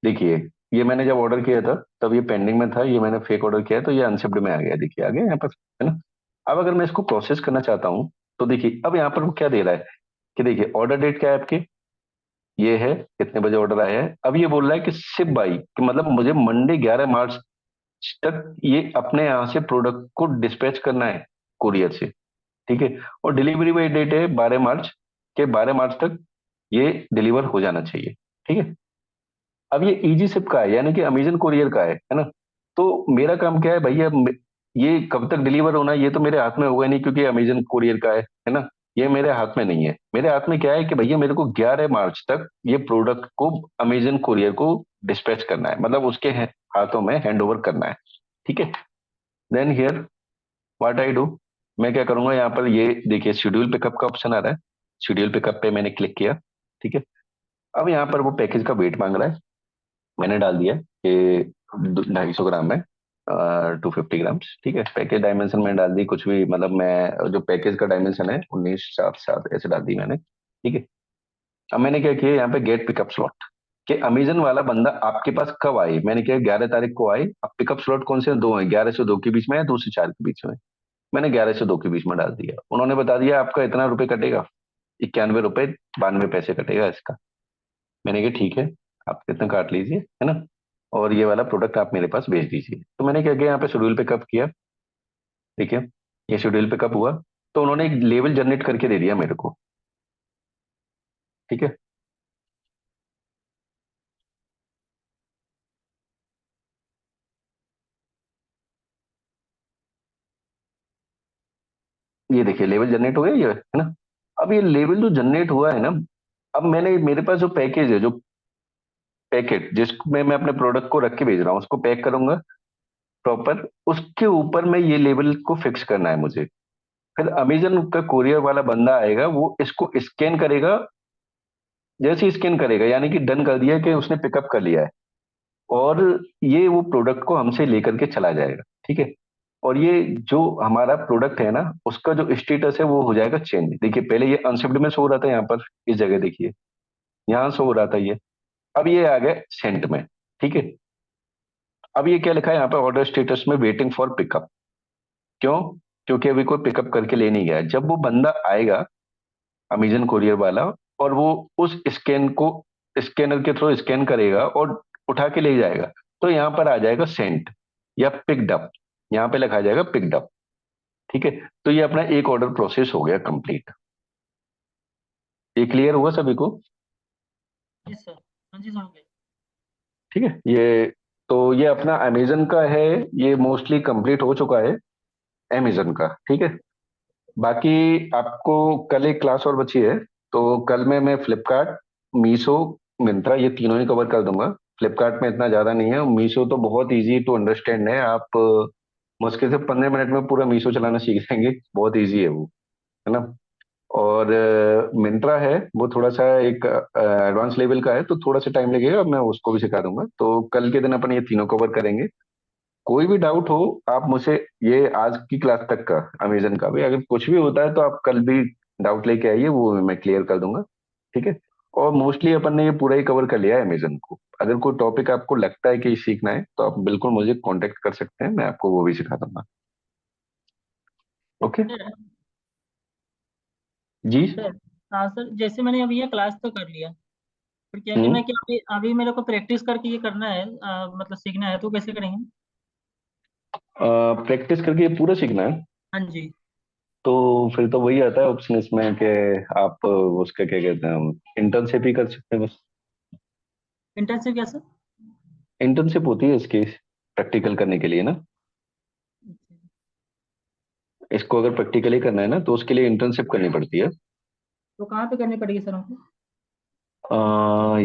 देखिए, ये मैंने जब ऑर्डर किया था तब ये पेंडिंग में था, ये मैंने फेक ऑर्डर किया है, तो ये अनशिप्ड में आ गया, देखिए आ गया यहाँ पर, है ना। अब अगर मैं इसको प्रोसेस करना चाहता हूँ, तो देखिए अब यहाँ पर वो क्या दे रहा है कि देखिए ऑर्डर डेट क्या है आपकी, ये है, कितने बजे ऑर्डर आया है। अब ये बोल रहा है कि शिप बाई, कि मतलब मुझे मंडे 11 मार्च तक ये अपने यहाँ से प्रोडक्ट को डिस्पैच करना है कुरियर से, ठीक है। और डिलीवरी बाई डेट है 12 मार्च, के 12 मार्च तक ये डिलीवर हो जाना चाहिए, ठीक है। अब ये इजी शिप का है, यानी कि अमेजन कुरियर का है ना। तो मेरा काम क्या है भैया, ये कब तक डिलीवर होना है ये तो मेरे हाथ में होगा नहीं, क्योंकि अमेजन कुरियर का है ना। ये मेरे हाथ में नहीं है, मेरे हाथ में क्या है कि भैया मेरे को 11 मार्च तक ये प्रोडक्ट को अमेजन कुरियर को डिस्पैच करना है, मतलब उसके हाथों में हैंड ओवर करना है, ठीक है। Then here what I do, मैं क्या करूंगा, यहाँ पर ये देखिए शेड्यूल पिकअप का ऑप्शन आ रहा है। शेड्यूल पिकअप पे मैंने क्लिक किया, ठीक है। अब यहाँ पर वो पैकेज का वेट मांग रहा है, मैंने डाल दिया कि 250 ग्राम है, 250 ग्राम्स, ठीक है। पैकेज डायमेंशन मैंने डाल दी कुछ भी, मतलब मैं जो पैकेज का डायमेंशन है 19 7 7 ऐसे डाल दी मैंने, ठीक है। अब मैंने क्या किया, यहाँ पे गेट पिकअप स्लॉट, कि अमेजन वाला बंदा आपके पास कब आए। मैंने कहा 11 तारीख को आए। अब पिकअप स्लॉट कौन से हैं? 2 हैं, 11 से 2 के बीच में या 2 से 4 के बीच में। मैंने 11 से 2 के बीच में डाल दिया। उन्होंने बता दिया आपका इतना रुपए कटेगा, 91 रुपए 92 पैसे कटेगा इसका। मैंने कहा ठीक है, आप कितना काट लीजिए, है ना, और ये वाला प्रोडक्ट आप मेरे पास भेज दीजिए। तो मैंने क्या किया, यहाँ पे शेड्यूल पिकअप किया। ठीक है, ये शेड्यूल पिकअप हुआ, तो उन्होंने एक लेवल जनरेट करके दे दिया मेरे को। ठीक है, ये देखिए लेवल जनरेट हो गया ये, है ना। अब ये लेवल जो जनरेट हुआ है ना, अब मैंने मेरे पास जो पैकेज है, जो पैकेट जिसमें मैं अपने प्रोडक्ट को रख के भेज रहा हूँ, उसको पैक करूंगा प्रॉपर, उसके ऊपर में ये लेवल को फिक्स करना है मुझे। फिर अमेजन का कोरियर वाला बंदा आएगा, वो इसको स्कैन करेगा। जैसे ही स्कैन करेगा यानी कि डन कर दिया कि उसने पिकअप कर लिया है, और ये वो प्रोडक्ट को हमसे लेकर के चला जाएगा। ठीक है, और ये जो हमारा प्रोडक्ट है ना, उसका जो स्टेटस है वो हो जाएगा चेंज। देखिए पहले ये अनशिप्ड में शो हो रहा था, यहाँ पर इस जगह देखिए, यहाँ शो हो रहा था ये, अब ये आ गया सेंट में। ठीक है, अब ये क्या लिखा है यहाँ पे, ऑर्डर स्टेटस में वेटिंग फॉर पिकअप। क्यों? क्योंकि अभी कोई पिकअप करके ले नहीं गया। जब वो बंदा आएगा अमेजन कोरियर वाला, और वो उस स्कैन को स्कैनर के थ्रू स्कैन करेगा और उठा के ले जाएगा, तो यहाँ पर आ जाएगा सेंट या पिकड अप, यहाँ पे लिखा जाएगा पिकड अप। ठीक है, तो ये अपना एक ऑर्डर प्रोसेस हो गया कंप्लीट। ये क्लियर हुआ सभी को? जी सर, हाँ जी सर, हो गया। ठीक है, ये तो ये अपना अमेजन का है, ये मोस्टली कंप्लीट हो चुका है अमेजन का। ठीक है, बाकी आपको कल एक क्लास और बची है, तो कल में मैं फ्लिपकार्ट, मीशो, मिंत्रा, ये तीनों ही कवर कर दूंगा। फ्लिपकार्ट में इतना ज्यादा नहीं है, मीशो तो बहुत इजी टू अंडरस्टैंड है। आप मुश्किल से 15 मिनट में पूरा मीशो चलाना सीख जाएंगे, बहुत इजी है वो, है ना। और मिंत्रा है, वो थोड़ा सा एक एडवांस लेवल का है, तो थोड़ा सा टाइम लगेगा, मैं उसको भी सिखा दूंगा। तो कल के दिन अपन ये तीनों कवर करेंगे। कोई भी डाउट हो आप मुझे, ये आज की क्लास तक का अमेजन का भी, अगर कुछ भी होता है तो आप कल भी डाउट लेके आइए, वो मैं क्लियर कर दूंगा। ठीक है, और मोस्टली अपन ने ये पूरा ही कवर कर लिया है अमेजन को। अगर कोई टॉपिक आपको लगता है कि सीखना है तो आप बिल्कुल मुझे कांटेक्ट कर सकते हैं, मैं आपको वो भी सिखा दूंगा। ओके सर, जी। सर, हाँ सर, जैसे मैंने अभी ये क्लास तो कर लिया, फिर क्या हम्म, करना है कि अभी अभी मेरे को प्रैक्टिस करके ये करना है, मतलब सीखना है, तो कैसे करेंगे? प्रैक्टिस करके ये पूरा सीखना है, हाँ जी। तो फिर तो वही आता है ऑप्शन इसमें कि आप उसका क्या कहते हैं, हम इंटर्नशिप ही कर सकते हैं बस। इंटर्नशिप क्या सर? इंटर्नशिप होती है इसकी प्रैक्टिकल करने के लिए ना। इसको अगर प्रैक्टिकली करना है ना, तो उसके लिए इंटर्नशिप करनी पड़ती है। तो कहाँ पे करनी पड़ेगी सर हमको?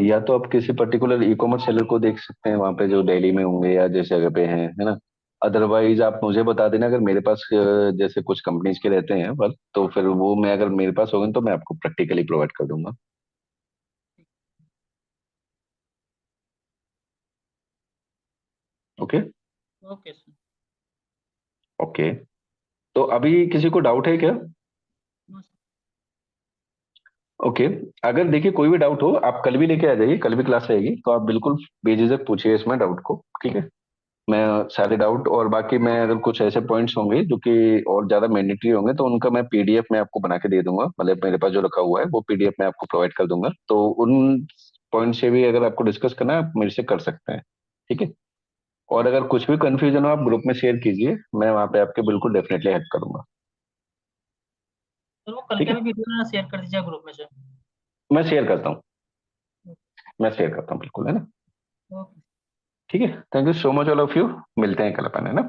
या तो आप किसी पर्टिकुलर ई कॉमर्स सेलर को देख सकते हैं, वहां पे जो दिल्ली में होंगे या जिस जगह पे हैं, है ना। अदरवाइज आप मुझे बता देना, अगर मेरे पास जैसे कुछ कंपनीज के रहते हैं वर्क, तो फिर वो मैं, अगर मेरे पास होगा तो मैं आपको प्रैक्टिकली प्रोवाइड कर दूंगा। ओके। Okay sir. ओके, तो अभी किसी को डाउट है क्या? No sir. ओके, अगर देखिए कोई भी डाउट हो आप कल भी लेके आ जाइए, कल भी क्लास रहेगी, तो आप बिल्कुल बेझिझक पूछिए इसमें डाउट को। ठीक है, मैं सारे डाउट, और बाकी मैं अगर कुछ ऐसे पॉइंट्स होंगे जो कि और ज्यादा मैंडेटरी होंगे, तो उनका मैं पीडीएफ में आपको बना के दे दूंगा। मतलब मेरे पास जो रखा हुआ है वो पीडीएफ में आपको प्रोवाइड कर दूंगा, तो उन पॉइंट से भी अगर आपको डिस्कस करना है आप मेरे से कर सकते हैं। ठीक है, और अगर कुछ भी कंफ्यूजन हो आप ग्रुप में शेयर कीजिए, मैं वहाँ पे आपके बिल्कुल डेफिनेटली हेल्प करूंगा। सर, वो कल ठीक का है, भी वीडियो ना शेयर कर दीजिए ग्रुप में सर। मैं शेयर करता हूँ, मैं शेयर करता हूँ बिल्कुल, है ना। ओके। ठीक है, thank you so much all of you, मिलते हैं कल अपन, है ना।